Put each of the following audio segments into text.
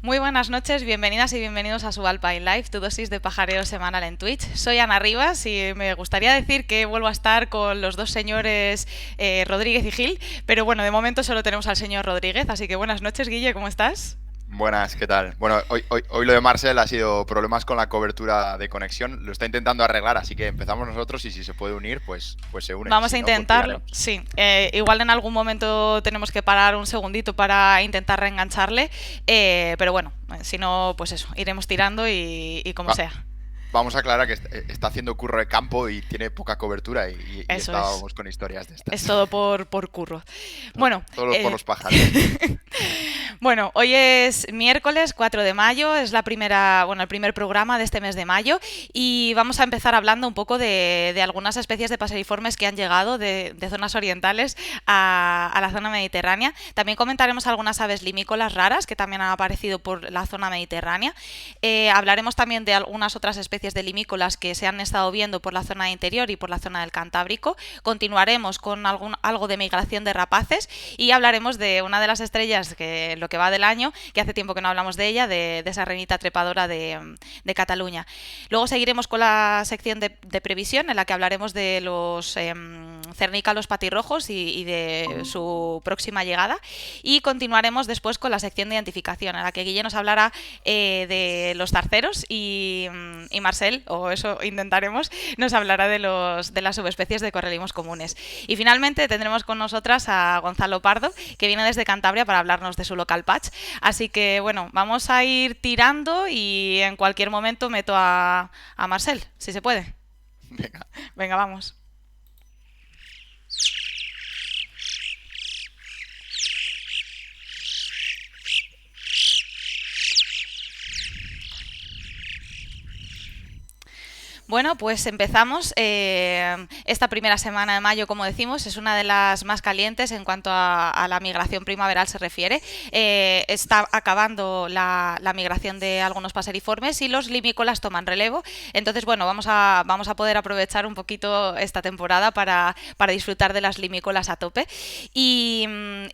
Muy buenas noches, bienvenidas y bienvenidos a Subalpine Live, tu dosis de pajareo semanal en Twitch. Soy Ana Rivas y me gustaría decir que vuelvo a estar con los dos señores Rodríguez y Gil, pero bueno, de momento solo tenemos al señor Rodríguez, así que buenas noches, Guille, ¿cómo estás? Buenas, ¿qué tal? Bueno, hoy lo de Marcel ha sido problemas con la cobertura de conexión. Lo está intentando arreglar, así que empezamos nosotros y si se puede unir, pues se une. Vamos a Si no, pues intentarlo, tiraremos. sí. Igual en algún momento tenemos que parar un segundito para intentar reengancharle, pero bueno, si no, pues eso, iremos tirando y como Va- sea. Vamos a aclarar que está haciendo curro de campo y tiene poca cobertura y Eso es. estábamos con historias de Es estas. todo por curro. Bueno, Todos por los pájaros. bueno, hoy es miércoles 4 de mayo, es la primera, bueno, el primer programa de este mes de mayo y vamos a empezar hablando un poco de algunas especies de paseriformes que han llegado de zonas orientales a la zona mediterránea. También comentaremos algunas aves limícolas raras que también han aparecido por la zona mediterránea. Hablaremos también de algunas otras especies de limícolas que se han estado viendo por la zona interior y por la zona del Cantábrico. Continuaremos con algo de migración de rapaces y hablaremos de una de las estrellas que lo que va del año, que hace tiempo que no hablamos de ella, de esa renita trepadora de Cataluña. Luego seguiremos con la sección de previsión en la que hablaremos de los cernícalos patirrojos y de su próxima llegada y continuaremos después con la sección de identificación en la que Guille nos hablará de los zarceros y Marcel, o eso intentaremos, nos hablará de las subespecies de correlimos comunes. Y finalmente tendremos con nosotras a Gonzalo Pardo, que viene desde Cantabria para hablarnos de su local patch. Así que bueno, vamos a ir tirando y en cualquier momento meto a Marcel, si se puede. Venga. Venga, vamos. Bueno, pues empezamos. Esta primera semana de mayo, como decimos, es una de las más calientes en cuanto a la migración primaveral se refiere. Está acabando la migración de algunos paseriformes y los limícolas toman relevo. Entonces, bueno, vamos a poder aprovechar un poquito esta temporada para disfrutar de las limícolas a tope. Y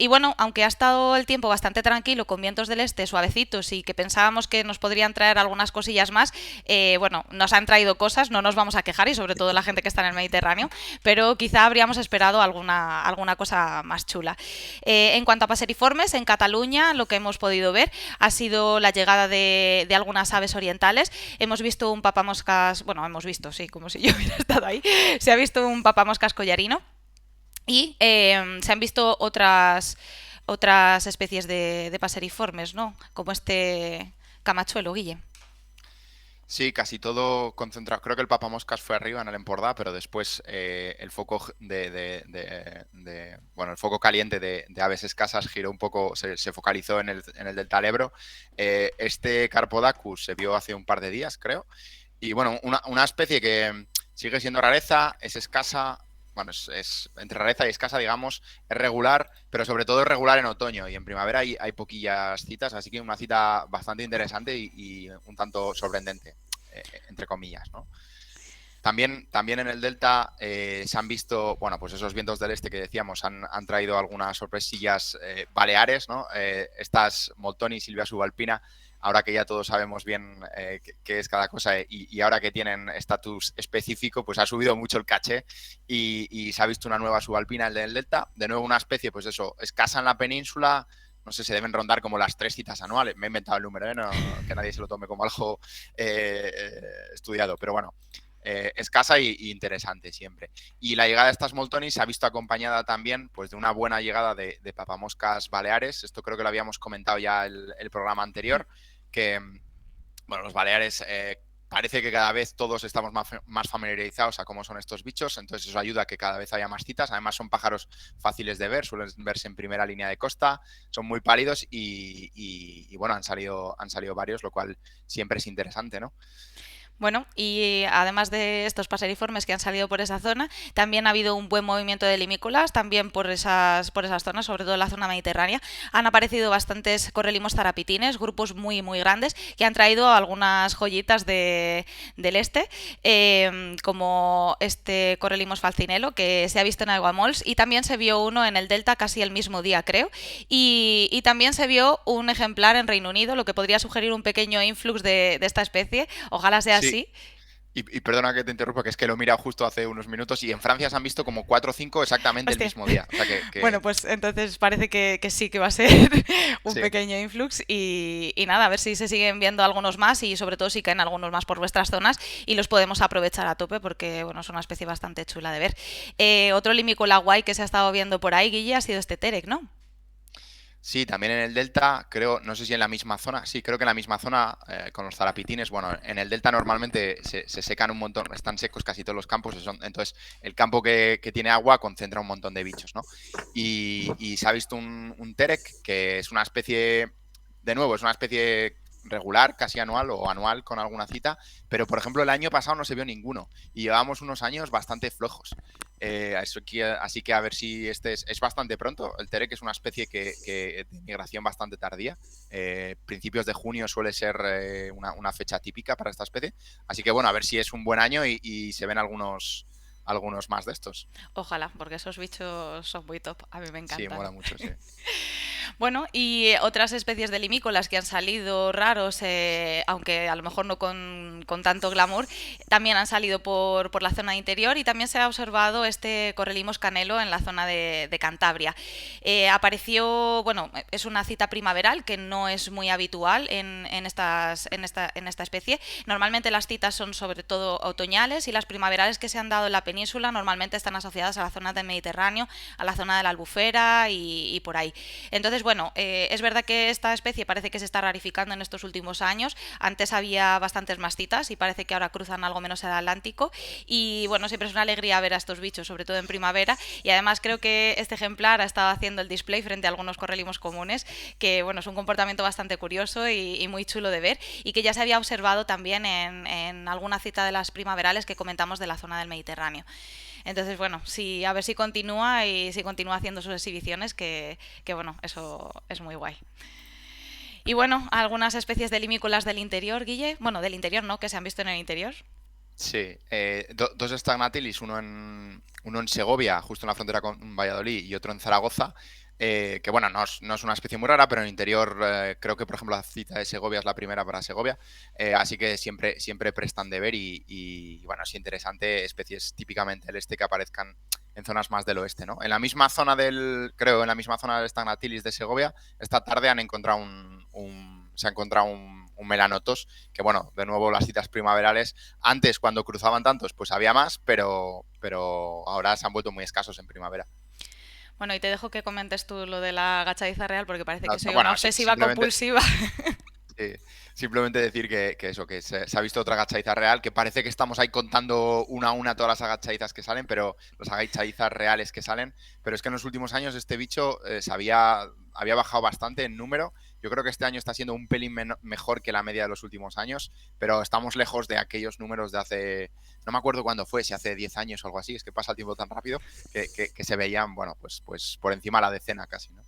bueno, aunque ha estado el tiempo bastante tranquilo, con vientos del este suavecitos y que pensábamos que nos podrían traer algunas cosillas más, bueno, nos han traído cosas, no nos vamos a quejar y sobre todo la gente que está en el Mediterráneo, pero quizá habríamos esperado alguna cosa más chula. En cuanto a paseriformes, en Cataluña lo que hemos podido ver ha sido la llegada de algunas aves orientales. Hemos visto un papamoscas, bueno, hemos visto, sí, como si yo hubiera estado ahí, se ha visto un papamoscas collarino y se han visto otras especies de paseriformes, ¿no? Como este camachuelo, Guille. Sí, casi todo concentrado. Creo que el papamoscas fue arriba en el Empordà, pero después el foco bueno, el foco caliente de aves escasas giró un poco, se focalizó en el delta del Ebro. Este Carpodacus se vio hace un par de días, creo. Y bueno, una especie que sigue siendo rareza, es escasa. Bueno, es entre rareza y escasa, digamos, es regular, pero sobre todo es regular en otoño y en primavera hay poquillas citas, así que una cita bastante interesante y un tanto sorprendente, entre comillas, ¿no? También en el Delta se han visto, bueno, pues esos vientos del este que decíamos han traído algunas sorpresillas baleares, ¿no? Estas Moltoni y Silvia subalpina, ahora que ya todos sabemos bien qué es cada cosa y ahora que tienen estatus específico, pues ha subido mucho el caché y se ha visto una nueva subalpina en el Delta, de nuevo una especie, pues eso, escasa en la península, no sé, se deben rondar como las 3 citas anuales. Me he inventado el número, no, que nadie se lo tome como algo estudiado, pero bueno, escasa y interesante siempre. Y la llegada de estas Moltonis se ha visto acompañada también pues, de una buena llegada de papamoscas baleares. Esto creo que lo habíamos comentado ya el programa anterior, que bueno, los baleares parece que cada vez todos estamos más familiarizados a cómo son estos bichos, entonces eso ayuda a que cada vez haya más citas. Además son pájaros fáciles de ver, suelen verse en primera línea de costa, son muy pálidos y bueno, han salido varios, lo cual siempre es interesante, ¿no? Bueno, y además de estos paseriformes que han salido por esa zona, también ha habido un buen movimiento de limícolas, también por esas zonas, sobre todo en la zona mediterránea. Han aparecido bastantes correlimos zarapitines, grupos muy, muy grandes, que han traído algunas joyitas del este, como este correlimos falcinelo, que se ha visto en Aguamols, y también se vio uno en el Delta casi el mismo día, creo, y también se vio un ejemplar en Reino Unido, lo que podría sugerir un pequeño influx de esta especie. Ojalá sea Sí, así. y perdona que te interrumpa, que es que lo he mirado justo hace unos minutos y en Francia se han visto como 4 o 5 exactamente el Hostia. mismo día. O sea Bueno, que pues entonces parece que sí que va a ser un sí. pequeño influx y nada, a ver si se siguen viendo algunos más y sobre todo si caen algunos más por vuestras zonas y los podemos aprovechar a tope porque bueno, es una especie bastante chula de ver. Otro limícola guay que se ha estado viendo por ahí, Guille, ha sido este Terek, ¿no? Sí, también en el Delta, creo, no sé si en la misma zona, sí, creo que en la misma zona, con los zarapitines, bueno, en el Delta normalmente se secan un montón, están secos casi todos los campos, entonces el campo que tiene agua concentra un montón de bichos, ¿no? Y se ha visto un Terek, que es una especie, de nuevo, es una especie regular, casi anual o anual con alguna cita, pero por ejemplo el año pasado no se vio ninguno y llevábamos unos años bastante flojos. Así que a ver si es bastante pronto. El Terek es una especie de migración bastante tardía. Principios de junio suele ser una fecha típica para esta especie. Así que bueno, a ver si es un buen año y se ven algunos más de estos. Ojalá, porque esos bichos son muy top, a mí me Sí, encantan. mola mucho, sí. Bueno, y otras especies de limícolas que han salido raros, aunque a lo mejor no con tanto glamour, también han salido por la zona interior y también se ha observado este correlimos canelo en la zona de Cantabria. Apareció, bueno, es una cita primaveral que no es muy habitual en esta especie. Normalmente las citas son sobre todo otoñales y las primaverales que se han dado en la península normalmente están asociadas a la zona del Mediterráneo, a la zona de la Albufera y por ahí. Entonces, bueno, es verdad que esta especie parece que se está rarificando en estos últimos años. Antes había bastantes mastitas y parece que ahora cruzan algo menos el Atlántico. Y bueno, siempre es una alegría ver a estos bichos, sobre todo en primavera. Y además creo que este ejemplar ha estado haciendo el display frente a algunos correlimos comunes, que bueno, es un comportamiento bastante curioso y muy chulo de ver. Y que ya se había observado también en alguna cita de las primaverales que comentamos de la zona del Mediterráneo. Entonces, bueno, sí, a ver si continúa y si continúa haciendo sus exhibiciones, que bueno, eso es muy guay. Y bueno, algunas especies de limícolas del interior, Guille. Bueno, del interior no, que se han visto en el interior. Sí, dos Stagnatilis, uno en Segovia, justo en la frontera con Valladolid, y otro en Zaragoza, que bueno, no es una especie muy rara, pero en el interior creo que, por ejemplo, la cita de Segovia es la primera para Segovia, así que siempre prestan de ver bueno, es interesante especies típicamente del este que aparezcan en zonas más del oeste, ¿no? En la misma zona creo, en la misma zona del Stagnatilis de Segovia, esta tarde han encontrado se ha encontrado un melanotos, que bueno, de nuevo las citas primaverales antes, cuando cruzaban tantos, pues había más, pero ahora se han vuelto muy escasos en primavera. Bueno, y te dejo que comentes tú lo de la agachadiza real, porque parece que No, soy una bueno, obsesiva compulsiva. sí, simplemente decir que eso, que se ha visto otra agachadiza real, que parece que estamos ahí contando una a una todas las agachadizas que salen, pero las agachadizas reales que salen, pero es que en los últimos años este bicho había bajado bastante en número. Yo creo que este año está siendo un pelín mejor que la media de los últimos años, pero estamos lejos de aquellos números de hace, no me acuerdo cuándo fue, si hace 10 años o algo así, es que pasa el tiempo tan rápido que se veían, bueno, pues por encima de la decena casi, ¿no?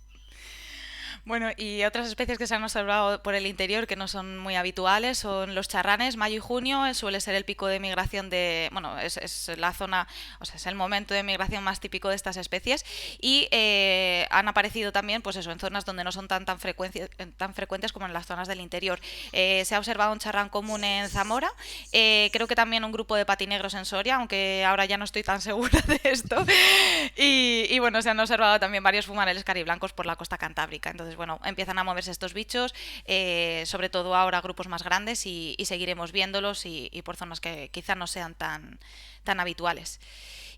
Bueno, y otras especies que se han observado por el interior que no son muy habituales son los charranes. Mayo y junio suele ser el pico de migración bueno, es la zona, o sea, es el momento de migración más típico de estas especies y han aparecido también, pues eso, en zonas donde no son tan frecuentes como en las zonas del interior. Se ha observado un charrán común en Zamora, creo que también un grupo de patinegros en Soria, aunque ahora ya no estoy tan segura de esto. Y bueno, se han observado también varios fumareles cariblancos por la costa cantábrica. Entonces, bueno, empiezan a moverse estos bichos, sobre todo ahora grupos más grandes y seguiremos viéndolos y por zonas que quizá no sean tan habituales.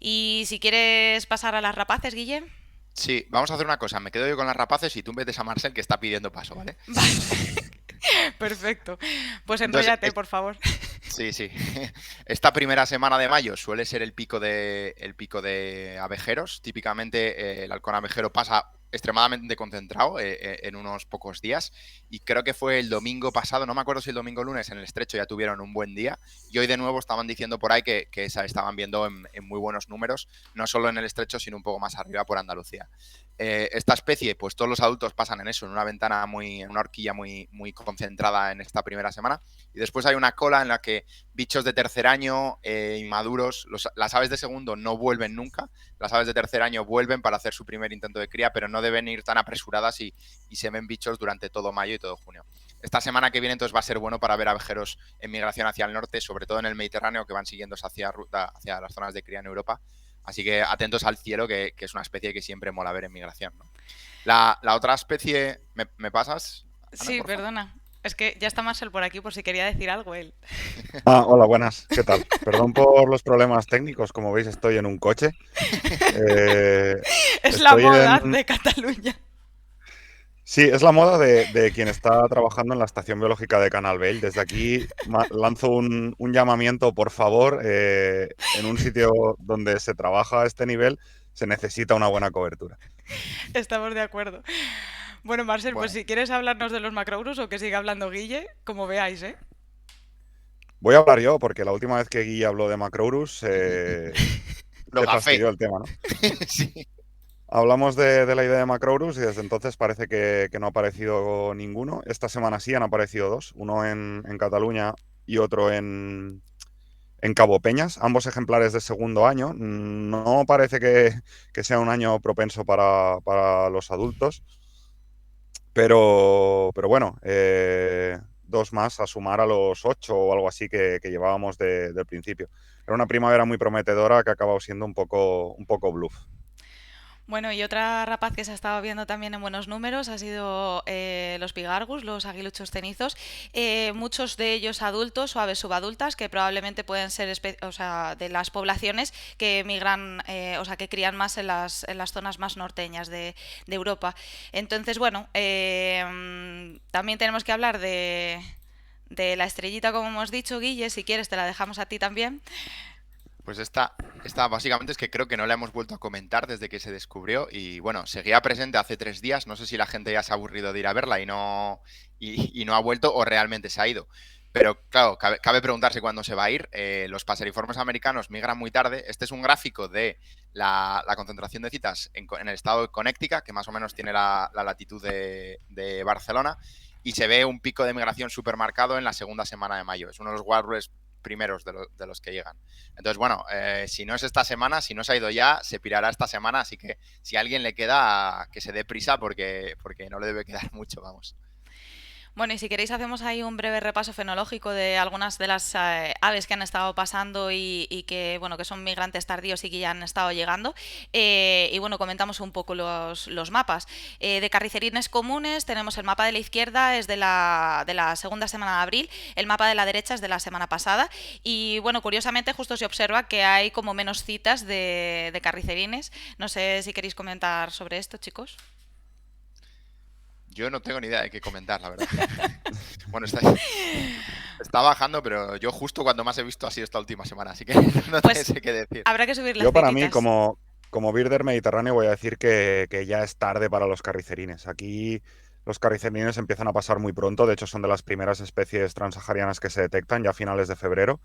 Y si quieres pasar a las rapaces, Guille. Sí, vamos a hacer una cosa, me quedo yo con las rapaces y tú metes a Marcel que está pidiendo paso, ¿vale? Vale, perfecto. Pues Entonces, enróllate, por favor. sí, sí. Esta primera semana de mayo suele ser el pico de abejeros. Típicamente el halcón abejero pasa extremadamente concentrado en unos pocos días y creo que fue el domingo pasado, no me acuerdo si el domingo o lunes en el estrecho ya tuvieron un buen día y hoy de nuevo estaban diciendo por ahí que se estaban viendo en muy buenos números, no solo en el estrecho sino un poco más arriba por Andalucía. Esta especie, pues todos los adultos pasan en eso, en una ventana en una horquilla muy concentrada en esta primera semana y después hay una cola en la que bichos de tercer año, inmaduros, las aves de segundo no vuelven nunca, las aves de tercer año vuelven para hacer su primer intento de cría, pero no deben ir tan apresuradas y se ven bichos durante todo mayo y todo junio. Esta semana que viene entonces va a ser bueno para ver abejeros en migración hacia el norte, sobre todo en el Mediterráneo, que van siguiéndose hacia las zonas de cría en Europa. Así que atentos al cielo, que es una especie que siempre mola ver en migración, ¿no? La otra especie, ¿me pasas, Ana, Sí, por favor? perdona. Es que ya está Marcel por aquí por si quería decir algo él. Hola, buenas. ¿Qué tal? Perdón por los problemas técnicos. Como veis, estoy en un coche. Eh, Es la estoy moda en... de Cataluña. Sí, es la moda de quien está trabajando en la Estación Biológica de Canalbell. Desde aquí lanzo un llamamiento, por favor. En un sitio donde se trabaja a este nivel, se necesita una buena cobertura. Estamos de acuerdo. Bueno, Marcel, pues Bueno, si quieres hablarnos de los macrourus o que siga hablando Guille, como veáis, ¿eh? Voy a hablar yo, porque la última vez que Guille habló de Macrourus, lo se gafé. fastidió el tema, ¿no? Sí. Hablamos de la idea de Macrourus y desde entonces parece que no ha aparecido ninguno. Esta semana sí han aparecido dos, uno en Cataluña y otro en Cabo Peñas, ambos ejemplares de segundo año. No parece que sea un año propenso para los adultos, pero bueno, dos más a sumar a los 8 o algo así que llevábamos del principio. Era una primavera muy prometedora que ha acabado siendo un poco bluff. Bueno, y otra rapaz que se ha estado viendo también en buenos números ha sido los pigargus, los aguiluchos cenizos, muchos de ellos adultos o aves subadultas que probablemente pueden ser o sea, de las poblaciones que migran, o sea, que crían más en las zonas más norteñas de Europa. Entonces, bueno, también tenemos que hablar de la estrellita, como hemos dicho, Guille, si quieres te la dejamos a ti también. Pues esta básicamente es que creo que no la hemos vuelto a comentar desde que se descubrió y bueno, seguía presente hace 3 días, no sé si la gente ya se ha aburrido de ir a verla y no ha vuelto o realmente se ha ido. Pero claro, cabe preguntarse cuándo se va a ir. Los paseriformes americanos migran muy tarde. Este es un gráfico de la concentración de citas en el estado de Connecticut, que más o menos tiene la latitud de Barcelona, y se ve un pico de migración supermarcado en la segunda semana de mayo. Es uno de los warblers primeros de los que llegan. Entonces, bueno, si no es esta semana, si no se ha ido ya, se pirará esta semana, así que si a alguien le queda, que se dé prisa porque no le debe quedar mucho, vamos. Bueno, y si queréis hacemos ahí un breve repaso fenológico de algunas de las aves que han estado pasando y que, bueno, que son migrantes tardíos y que ya han estado llegando. Y bueno, comentamos un poco los mapas. De carnicerines comunes tenemos el mapa de la izquierda, es de la segunda semana de abril, el mapa de la derecha es de la semana pasada. Y bueno, curiosamente justo se observa que hay como menos citas de carnicerines. No sé si queréis comentar sobre esto, chicos. Yo no tengo ni idea de qué comentar, la verdad. Bueno, está bajando, pero yo justo cuando más he visto ha sido esta última semana, así que no te Pues sé qué decir. habrá que subir las Yo para mí, cititas. como birder mediterráneo, voy a decir que ya es tarde para los carnicerines. Aquí los carnicerines empiezan a pasar muy pronto, de hecho son de las primeras especies transsaharianas que se detectan ya a finales de febrero.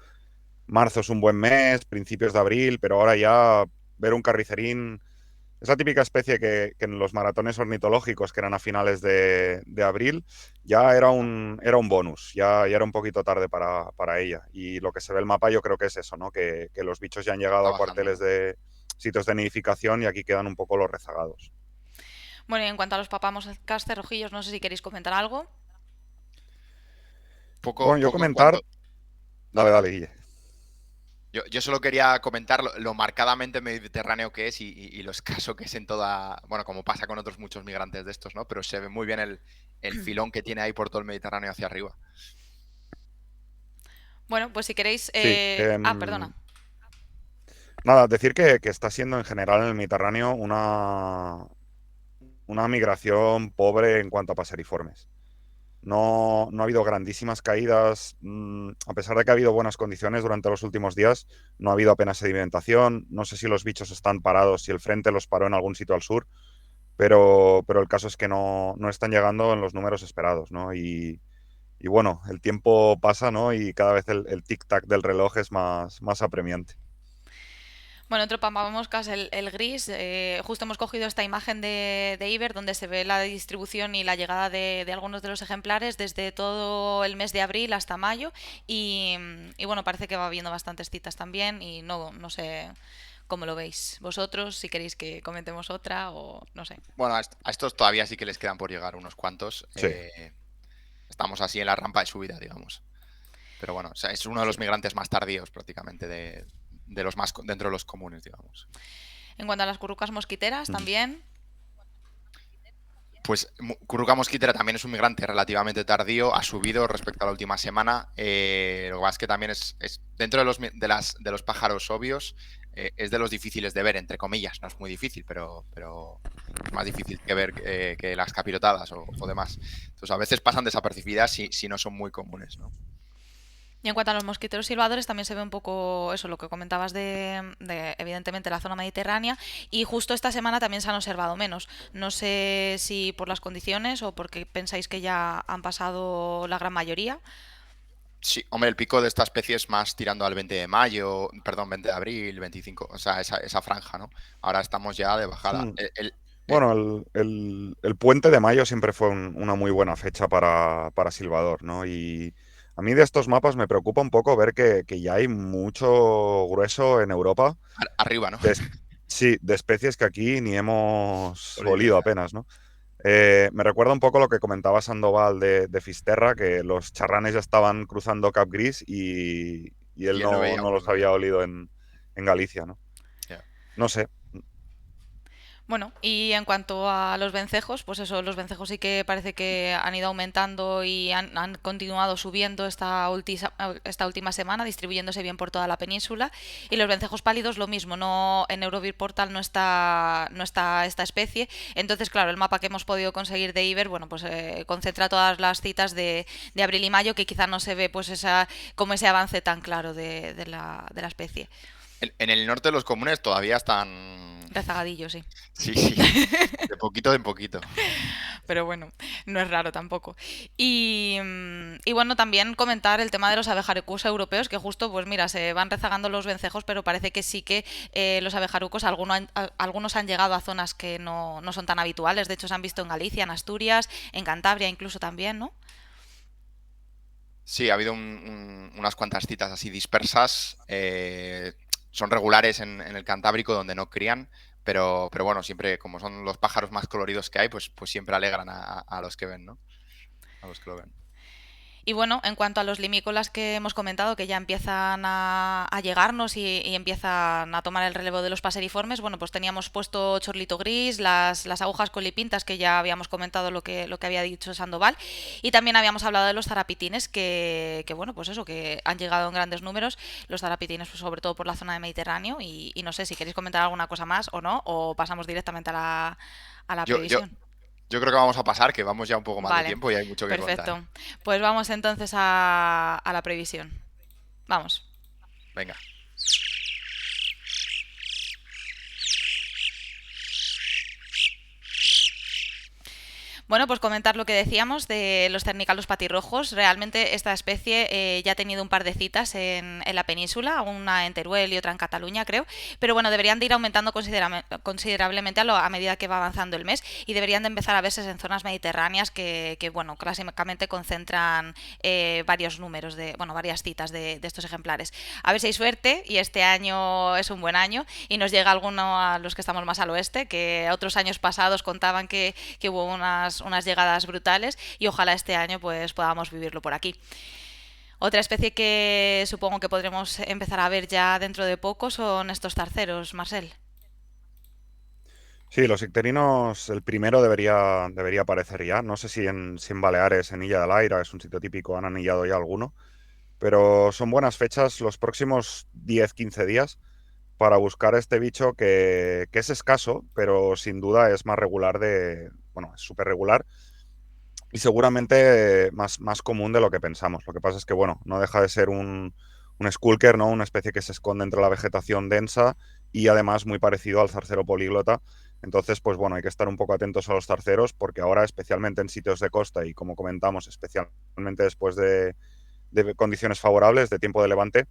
Marzo es un buen mes, principios de abril, pero ahora ya ver un carnicerín es la típica especie que en los maratones ornitológicos, que eran a finales de abril, ya era un bonus, ya era un poquito tarde para ella. Y lo que se ve el mapa yo creo que es eso, ¿no? Que los bichos ya han llegado Está a bajando, cuarteles ¿no? de sitios de nidificación y aquí quedan un poco los rezagados. Bueno, y en cuanto a los papamos cerrojillos, no sé si queréis comentar algo. Poco, Bueno, yo poco en cuanto. comentar... Dale, Dale, dale, dale. Guille. Yo solo quería comentar lo marcadamente mediterráneo que es y lo escaso que es en toda, bueno, como pasa con otros muchos migrantes de estos, ¿no? Pero se ve muy bien el filón que tiene ahí por todo el Mediterráneo hacia arriba. Bueno, pues si queréis... Sí, perdona. nada, decir que está siendo en general en el Mediterráneo una migración pobre en cuanto a paseriformes. No ha habido grandísimas caídas, a pesar de que ha habido buenas condiciones durante los últimos días, no ha habido apenas sedimentación, no sé si los bichos están parados, si el frente los paró en algún sitio al sur, pero el caso es que no están llegando en los números esperados, ¿no? Y bueno, el tiempo pasa, ¿no? Y cada vez el tic-tac del reloj es más apremiante. Bueno, otro moscas, el gris. Justo hemos cogido esta imagen de Iber donde se ve la distribución y la llegada de algunos de los ejemplares desde todo el mes de abril hasta mayo. Y bueno, parece que va habiendo bastantes citas también. Y no sé cómo lo veis vosotros, si queréis que comentemos otra o no sé. Bueno, a estos todavía sí que les quedan por llegar unos cuantos. Sí, Estamos así en la rampa de subida, digamos. Pero bueno, o sea, es uno de sí. los migrantes más tardíos prácticamente de los más dentro de los comunes, digamos. En cuanto a las currucas mosquiteras, Ujú. también. Pues Curruca mosquitera también es un migrante relativamente tardío, ha subido respecto a la última semana. Lo que pasa es que también es dentro de los pájaros obvios, es de los difíciles de ver, entre comillas. No es muy difícil, pero es más difícil que ver que las capirotadas o demás. Entonces a veces pasan desapercibidas si no son muy comunes, ¿no? Y en cuanto a los mosquiteros silbadores, también se ve un poco eso, lo que comentabas evidentemente, la zona mediterránea. Y justo esta semana también se han observado menos. No sé si por las condiciones o porque pensáis que ya han pasado la gran mayoría. Sí, hombre, el pico de esta especie es más tirando al 20 de mayo, perdón, 20 de abril, 25, o sea, esa franja, ¿no? Ahora estamos ya de bajada. Mm. Bueno, el puente de mayo siempre fue una muy buena fecha para Silvador, ¿no? Y a mí de estos mapas me preocupa un poco ver que ya hay mucho grueso en Europa. Arriba, ¿no? de es- sí, de especies que aquí ni hemos Olido olido ya. apenas, ¿no? Me recuerda un poco lo que comentaba Sandoval de Fisterra, que los charranes ya estaban cruzando Cap Gris y él Y él no veía no uno los todavía. había olido en Galicia, ¿no? Ya. No sé. Bueno, y en cuanto a los vencejos, pues eso, los vencejos sí que parece que han ido aumentando y han continuado subiendo esta última semana, distribuyéndose bien por toda la península. Y los vencejos pálidos lo mismo, no en Eurovir Portal no está esta especie. Entonces, claro, el mapa que hemos podido conseguir de Iber, bueno, pues concentra todas las citas de abril y mayo, que quizá no se ve pues como ese avance tan claro de la especie. En el norte los comunes todavía están. Rezagadillo, sí. Sí, sí. De poquito en poquito. Pero bueno, no es raro tampoco. Y bueno, también comentar el tema de los abejarucos europeos, que justo, pues mira, se van rezagando los vencejos, pero parece que sí que los abejarucos, algunos han llegado a zonas que no son tan habituales. De hecho, se han visto en Galicia, en Asturias, en Cantabria incluso también, ¿no? Sí, ha habido unas cuantas citas así dispersas. Son regulares en el Cantábrico donde no crían, pero bueno, siempre como son los pájaros más coloridos que hay, pues siempre alegran a los que ven, ¿no? A los que lo ven. Y bueno, en cuanto a los limícolas que hemos comentado, que ya empiezan a llegarnos y empiezan a tomar el relevo de los paseriformes, bueno, pues teníamos puesto chorlito gris, las agujas colipintas, que ya habíamos comentado lo que había dicho Sandoval, y también habíamos hablado de los zarapitines, que bueno, pues eso, que han llegado en grandes números, los zarapitines, pues sobre todo por la zona de Mediterráneo, y no sé si queréis comentar alguna cosa más o no, o pasamos directamente a la Yo, yo, previsión. yo creo que vamos a pasar, que vamos ya un poco más de Vale, tiempo y hay mucho que contar. perfecto. Pues vamos entonces a la previsión. Vamos. Venga. Bueno, pues comentar lo que decíamos de los cernícalos patirrojos. Realmente esta especie ya ha tenido un par de citas en la península, una en Teruel y otra en Cataluña, creo. Pero bueno, deberían de ir aumentando considerablemente a medida que va avanzando el mes y deberían de empezar a verse en zonas mediterráneas que bueno, clásicamente concentran varios números bueno, varias citas de estos ejemplares. A ver si hay suerte y este año es un buen año y nos llega alguno a los que estamos más al oeste, que otros años pasados contaban que hubo unas llegadas brutales y ojalá este año pues podamos vivirlo por aquí. Otra especie que supongo que podremos empezar a ver ya dentro de poco son estos tarceros, Marcel. Sí, los icterinos, el primero debería aparecer ya. No sé si en Baleares, en Illa del Aire, es un sitio típico, han anillado ya alguno. Pero son buenas fechas los próximos 10 15 días para buscar este bicho que es escaso, pero sin duda es más regular bueno, es súper regular y seguramente más común de lo que pensamos. Lo que pasa es que, bueno, no deja de ser un skulker, ¿no? Una especie que se esconde entre la vegetación densa y además muy parecido al zarcero políglota, Entonces, pues bueno, hay que estar un poco atentos a los zarceros porque ahora, especialmente en sitios de costa y como comentamos, especialmente después de condiciones favorables, de tiempo de levante,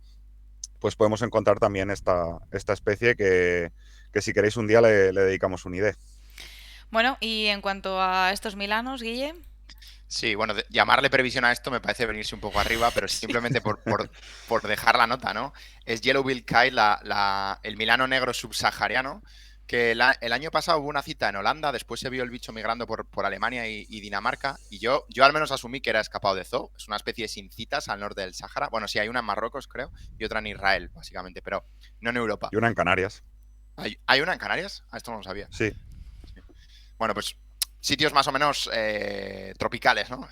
pues podemos encontrar también esta especie que si queréis un día le dedicamos un ID. Bueno, y en cuanto a estos milanos, Guille. Sí, bueno, llamarle previsión a esto me parece venirse un poco arriba, pero Sí. simplemente por dejar la nota, ¿no? Es Yellow-billed Kite, el milano negro subsahariano, que el año pasado hubo una cita en Holanda, después se vio el bicho migrando por Alemania y Dinamarca, y yo al menos asumí que era escapado de zoo. Es una especie sin citas al norte del Sáhara. Bueno, sí, hay una en Marruecos, creo, y otra en Israel, básicamente, pero no en Europa. Y una en Canarias. ¿Hay una en Canarias? Esto no lo sabía. Sí. Bueno, pues sitios más o menos tropicales, ¿no?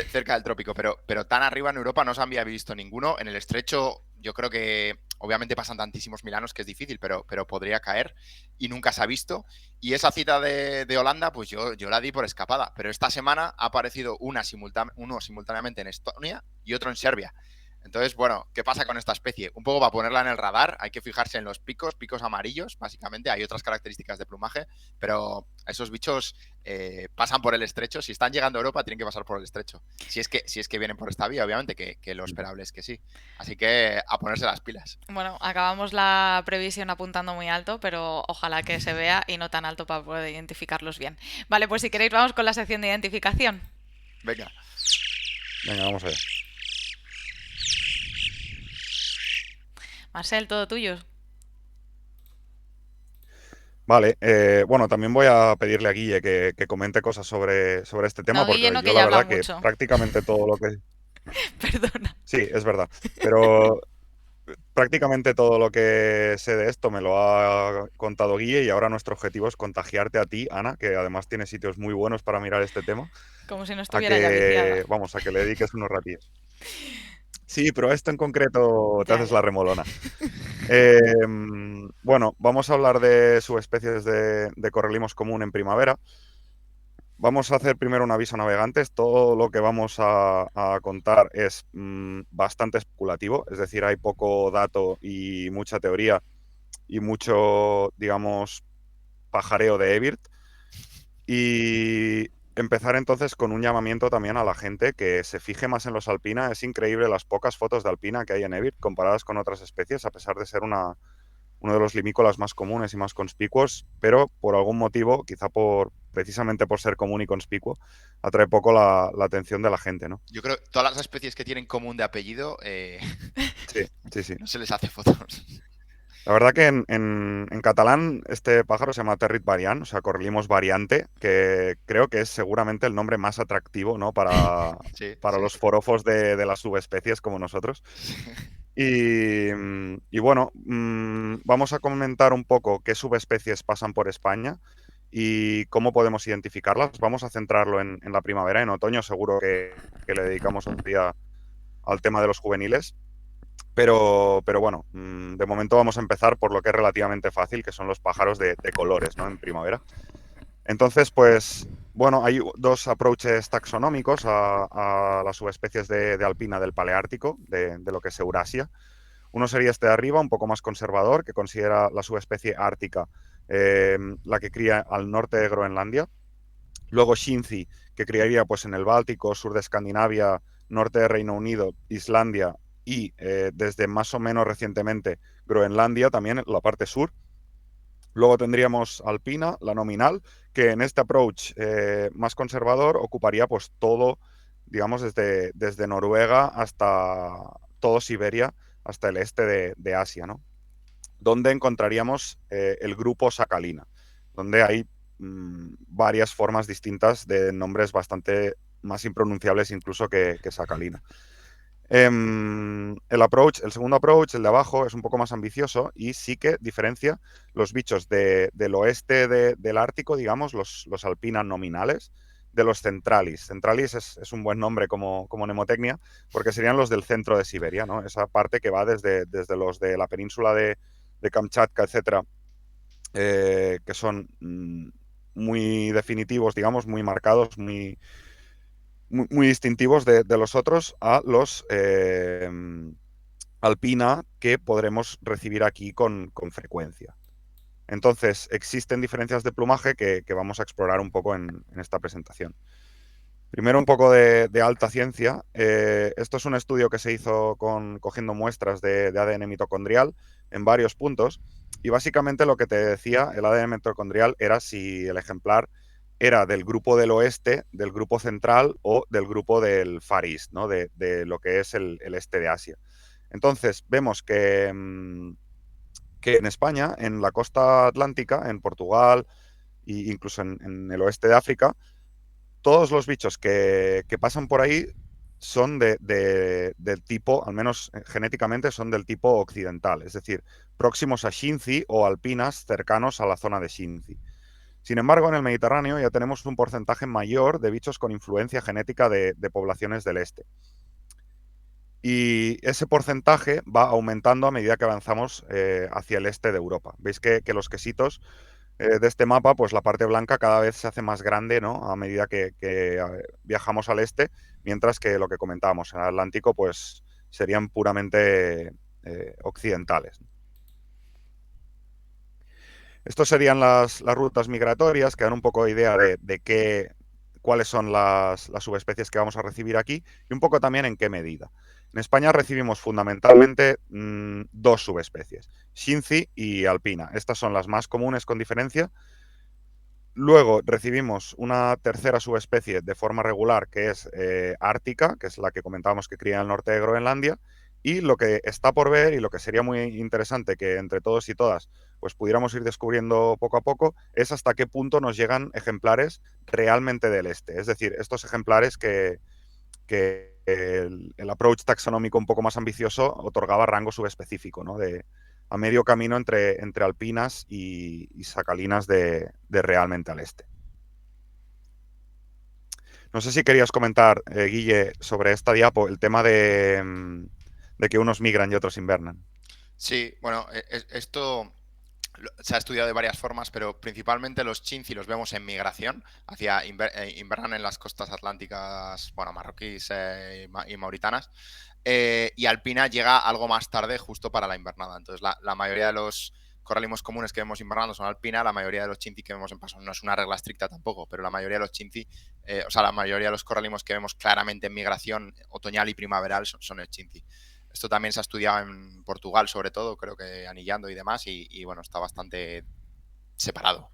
Cerca del trópico, pero tan arriba en Europa no se había visto ninguno. En el estrecho yo creo que obviamente pasan tantísimos milanos que es difícil, pero podría caer y nunca se ha visto. Y esa cita de Holanda, pues yo la di por escapada, pero esta semana ha aparecido uno simultáneamente en Estonia y otro en Serbia. Entonces, bueno, ¿qué pasa con esta especie? Un poco para ponerla en el radar, hay que fijarse en los picos amarillos, básicamente. Hay otras características de plumaje, pero esos bichos pasan por el estrecho. Si están llegando a Europa, tienen que pasar por el estrecho. Si es que vienen por esta vía, obviamente, que lo esperable es que sí. Así que a ponerse las pilas. Bueno, acabamos la previsión apuntando muy alto, pero ojalá que se vea y no tan alto para poder identificarlos bien. Vale, pues si queréis vamos con la sección de identificación. Venga. Venga, vamos allá. Marcel, todo tuyo. Vale, bueno, también voy a pedirle a Guille que comente cosas sobre este tema, No, Guille, porque no, que yo ya la habla verdad que mucho. prácticamente todo lo que... Perdona. Sí, es verdad, pero prácticamente todo lo que sé de esto me lo ha contado Guille y ahora nuestro objetivo es contagiarte a ti, Ana, que además tiene sitios muy buenos para mirar este tema, Como si no a estuviera ya viciada. que, vamos, a que le dediques unos ratillos. Sí, pero esto en concreto te Ya, haces ya. la remolona. Bueno, vamos a hablar de subespecies de correlimos común en primavera. Vamos a hacer primero un aviso a navegantes. Todo lo que vamos a contar es bastante especulativo, es decir, hay poco dato y mucha teoría y mucho, digamos, pajareo de Evirt. Y empezar entonces con un llamamiento también a la gente que se fije más en los alpina. Es increíble las pocas fotos de alpina que hay en Evirt comparadas con otras especies, a pesar de ser uno de los limícolas más comunes y más conspicuos, pero por algún motivo, quizá precisamente por ser común y conspicuo, atrae poco la atención de la gente, ¿no? Yo creo que todas las especies que tienen común de apellido Sí, sí, sí. no se les hace fotos. La verdad que en catalán este pájaro se llama Territ variant, o sea, Corlimos variante, que creo que es seguramente el nombre más atractivo, ¿no? Sí, Para sí. los forofos de las subespecies como nosotros. Y bueno, vamos a comentar un poco qué subespecies pasan por España y cómo podemos identificarlas. Vamos a centrarlo en la primavera. En otoño seguro que le dedicamos un día al tema de los juveniles. Pero bueno, de momento vamos a empezar por lo que es relativamente fácil, que son los pájaros de colores, ¿no? En primavera. Entonces, pues, bueno, hay dos approaches taxonómicos a las subespecies de alpina del Paleártico, de lo que es Eurasia. Uno sería este de arriba, un poco más conservador, que considera la subespecie ártica la que cría al norte de Groenlandia. Luego Shinzi, que criaría pues, en el Báltico, sur de Escandinavia, norte de Reino Unido, Islandia y desde más o menos recientemente Groenlandia, también la parte sur. Luego tendríamos Alpina, la nominal, que en este approach más conservador ocuparía pues todo, digamos, desde Noruega hasta todo Siberia, hasta el este de Asia, ¿no? Donde encontraríamos el grupo Sacalina, donde hay varias formas distintas de nombres bastante más impronunciables incluso que Sacalina. El segundo approach, el de abajo, es un poco más ambicioso y sí que diferencia los bichos del oeste del Ártico, digamos, los alpina nominales, de los centralis. Centralis es un buen nombre como mnemotecnia, porque serían los del centro de Siberia, ¿no? Esa parte que va desde los de la península de Kamchatka, etcétera, que son muy definitivos, digamos, muy marcados, muy distintivos de los otros, a los alpina que podremos recibir aquí con frecuencia. Entonces, existen diferencias de plumaje que vamos a explorar un poco en esta presentación. Primero, un poco de alta ciencia. Esto es un estudio que se hizo cogiendo muestras de ADN mitocondrial en varios puntos, y básicamente lo que te decía el ADN mitocondrial era si el ejemplar era del grupo del oeste, del grupo central o del grupo del Far East, ¿no? de lo que es el este de Asia. Entonces, vemos que en España, en la costa atlántica, en Portugal e incluso en el oeste de África, todos los bichos que pasan por ahí son del tipo, al menos genéticamente, son del tipo occidental, es decir, próximos a Xinzi o alpinas cercanos a la zona de Xinzi. Sin embargo, en el Mediterráneo ya tenemos un porcentaje mayor de bichos con influencia genética de poblaciones del este. Y ese porcentaje va aumentando a medida que avanzamos hacia el este de Europa. Veis que los quesitos de este mapa, pues la parte blanca cada vez se hace más grande, ¿no? A medida que viajamos al este, mientras que lo que comentábamos, en el Atlántico, pues serían puramente occidentales. Estos serían las rutas migratorias, que dan un poco de idea de cuáles son las subespecies que vamos a recibir aquí y un poco también en qué medida. En España recibimos fundamentalmente dos subespecies, Xinzi y alpina. Estas son las más comunes con diferencia. Luego recibimos una tercera subespecie de forma regular, que es ártica, que es la que comentábamos que cría en el norte de Groenlandia. Y lo que está por ver y lo que sería muy interesante que entre todos y todas pues pudiéramos ir descubriendo poco a poco es hasta qué punto nos llegan ejemplares realmente del este. Es decir, estos ejemplares que el approach taxonómico un poco más ambicioso otorgaba rango subespecífico, ¿no? A medio camino entre alpinas y sacalinas de realmente al este. No sé si querías comentar, Guille, sobre esta diapo, el tema de que unos migran y otros invernan. Sí, bueno, esto se ha estudiado de varias formas, pero principalmente los chinzi los vemos en migración, invernan en las costas atlánticas, bueno, marroquíes y mauritanas, y alpina llega algo más tarde, justo para la invernada. Entonces, la mayoría de los corralimos comunes que vemos invernando son alpina, la mayoría de los chinzi que vemos en paso, no es una regla estricta tampoco, pero la mayoría de los chinzi, o sea, la mayoría de los corralimos que vemos claramente en migración otoñal y primaveral son el chinzi. Esto también se ha estudiado en Portugal, sobre todo, creo que anillando y demás, y bueno, está bastante separado.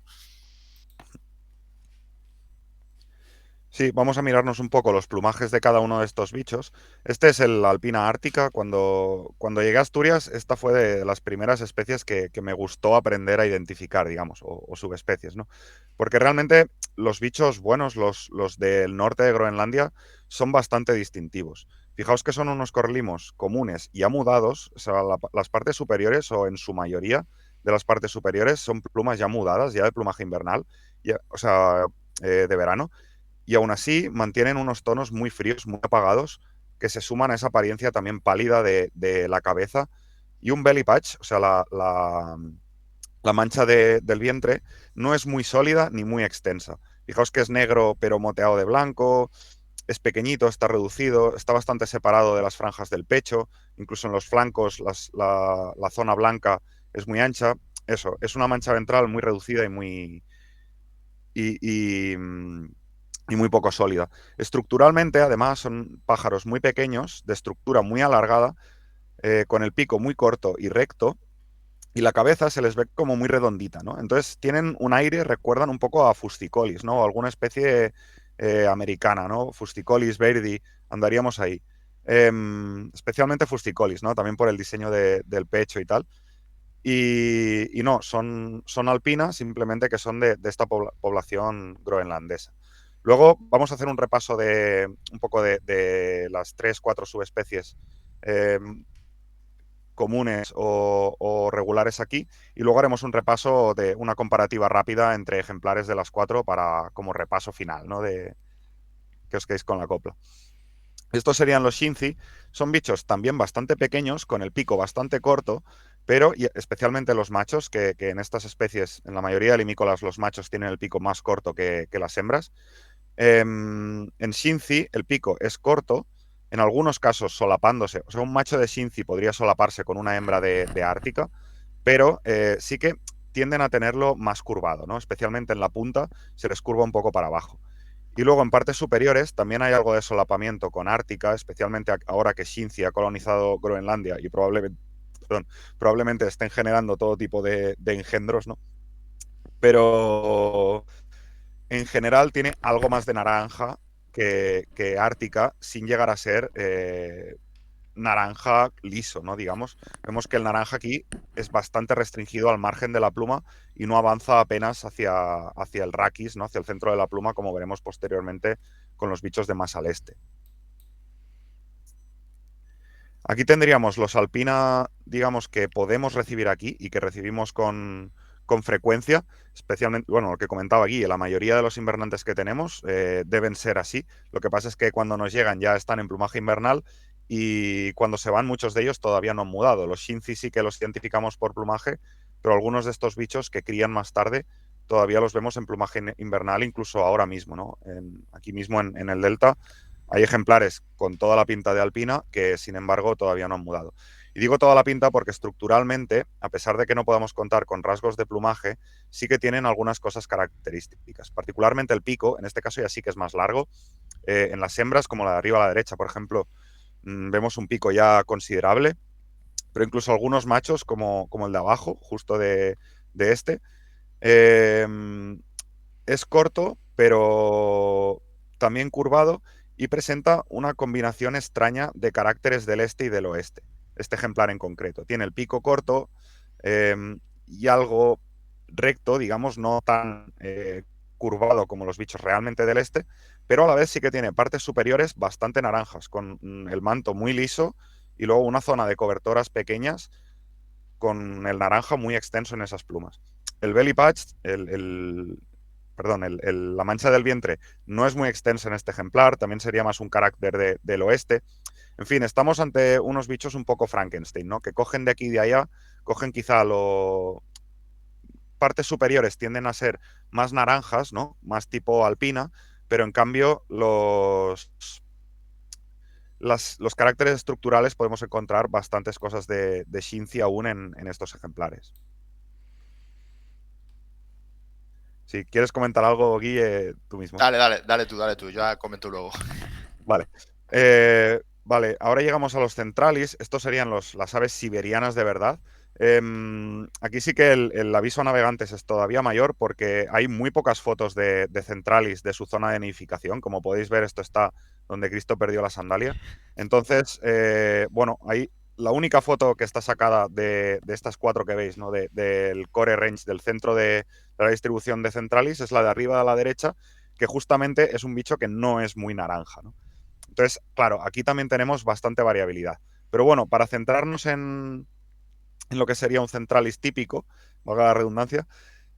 Sí, vamos a mirarnos un poco los plumajes de cada uno de estos bichos. Este es el alpina ártica. Cuando llegué a Asturias, esta fue de las primeras especies que me gustó aprender a identificar, digamos, o subespecies, ¿no? Porque realmente los bichos buenos, los del norte de Groenlandia, son bastante distintivos. Fijaos que son unos corlimos comunes y amudados, o sea, las partes superiores, o en su mayoría de las partes superiores, son plumas ya mudadas, ya de plumaje invernal, o sea, de verano, y aún así mantienen unos tonos muy fríos, muy apagados, que se suman a esa apariencia también pálida de la cabeza, y un belly patch, o sea, la mancha del vientre, no es muy sólida ni muy extensa. Fijaos que es negro pero moteado de blanco, es pequeñito, está reducido, está bastante separado de las franjas del pecho, incluso en los flancos la zona blanca es muy ancha. Eso, es una mancha ventral muy reducida y muy... y muy poco sólida. Estructuralmente, además, son pájaros muy pequeños, de estructura muy alargada, con el pico muy corto y recto, y la cabeza se les ve como muy redondita, ¿no? Entonces tienen un aire, recuerdan un poco a Fusticolis, ¿no? O alguna especie americana, ¿no? Fusticolis, verdi, andaríamos ahí. Especialmente Fusticolis, ¿no? También por el diseño del pecho y tal. Y no, son alpinas, simplemente que son de esta población groenlandesa. Luego vamos a hacer un repaso un poco de las 3-4 subespecies comunes o regulares aquí, y luego haremos un repaso de una comparativa rápida entre ejemplares de las 4 como repaso final, ¿no? Que os quedéis con la copla. Estos serían los Xinzi. Son bichos también bastante pequeños, con el pico bastante corto, pero especialmente los machos, que en estas especies, en la mayoría de limícolas, los machos tienen el pico más corto que las hembras. En Xinzi el pico es corto, en algunos casos solapándose. O sea, un macho de Xinzi podría solaparse con una hembra de ártica, pero sí que tienden a tenerlo más curvado, ¿no? Especialmente en la punta se les curva un poco para abajo. Y luego en partes superiores también hay algo de solapamiento con Ártica, especialmente ahora que Shinzi ha colonizado Groenlandia y probablemente estén generando todo tipo de engendros, ¿no? Pero en general tiene algo más de naranja que Ártica sin llegar a ser naranja liso, ¿no? Digamos, vemos que el naranja aquí es bastante restringido al margen de la pluma y no avanza apenas hacia el raquis, ¿no? Hacia el centro de la pluma, como veremos posteriormente con los bichos de más al este. Aquí tendríamos los alpina, digamos, que podemos recibir aquí y que recibimos con frecuencia, especialmente, bueno, lo que comentaba aquí, la mayoría de los invernantes que tenemos deben ser así. Lo que pasa es que cuando nos llegan ya están en plumaje invernal y cuando se van muchos de ellos todavía no han mudado. Los Shinzi sí que los identificamos por plumaje, pero algunos de estos bichos que crían más tarde todavía los vemos en plumaje invernal, incluso ahora mismo, ¿no? Aquí mismo en el delta hay ejemplares con toda la pinta de alpina que, sin embargo, todavía no han mudado. Y digo toda la pinta porque estructuralmente, a pesar de que no podamos contar con rasgos de plumaje, sí que tienen algunas cosas características. Particularmente el pico, en este caso ya sí que es más largo. En las hembras, como la de arriba a la derecha, por ejemplo, vemos un pico ya considerable, pero incluso algunos machos, como el de abajo, justo de este, eh, es corto, pero también curvado y presenta una combinación extraña de caracteres del este y del oeste. Este ejemplar en concreto. Tiene el pico corto eh, y algo recto, digamos, no tan curvado como los bichos realmente del este, pero a la vez sí que tiene partes superiores bastante naranjas, con el manto muy liso y luego una zona de cobertoras pequeñas con el naranja muy extenso en esas plumas. El belly patch, perdón, la mancha del vientre no es muy extensa en este ejemplar, también sería más un carácter del oeste. En fin, estamos ante unos bichos un poco Frankenstein, ¿no? Que cogen de aquí y de allá, cogen quizá partes superiores tienden a ser más naranjas, ¿no? Más tipo alpina, pero en cambio los caracteres estructurales podemos encontrar bastantes cosas de Shinzi aún en estos ejemplares. Si quieres comentar algo, Guille, tú mismo. Dale tú, yo ya comento luego. Vale. Vale, ahora llegamos a los centralis. Estos serían las aves siberianas de verdad. Aquí sí que el aviso a navegantes es todavía mayor porque hay muy pocas fotos de centralis de su zona de nidificación. Como podéis ver, esto está donde Cristo perdió la sandalia. Entonces, bueno, ahí la única foto que está sacada de estas 4 que veis, ¿no? Del core range, del centro de la distribución de centralis, es la de arriba a la derecha, que justamente es un bicho que no es muy naranja, ¿no? Entonces, claro, aquí también tenemos bastante variabilidad. Pero bueno, para centrarnos en lo que sería un centralis típico, valga la redundancia,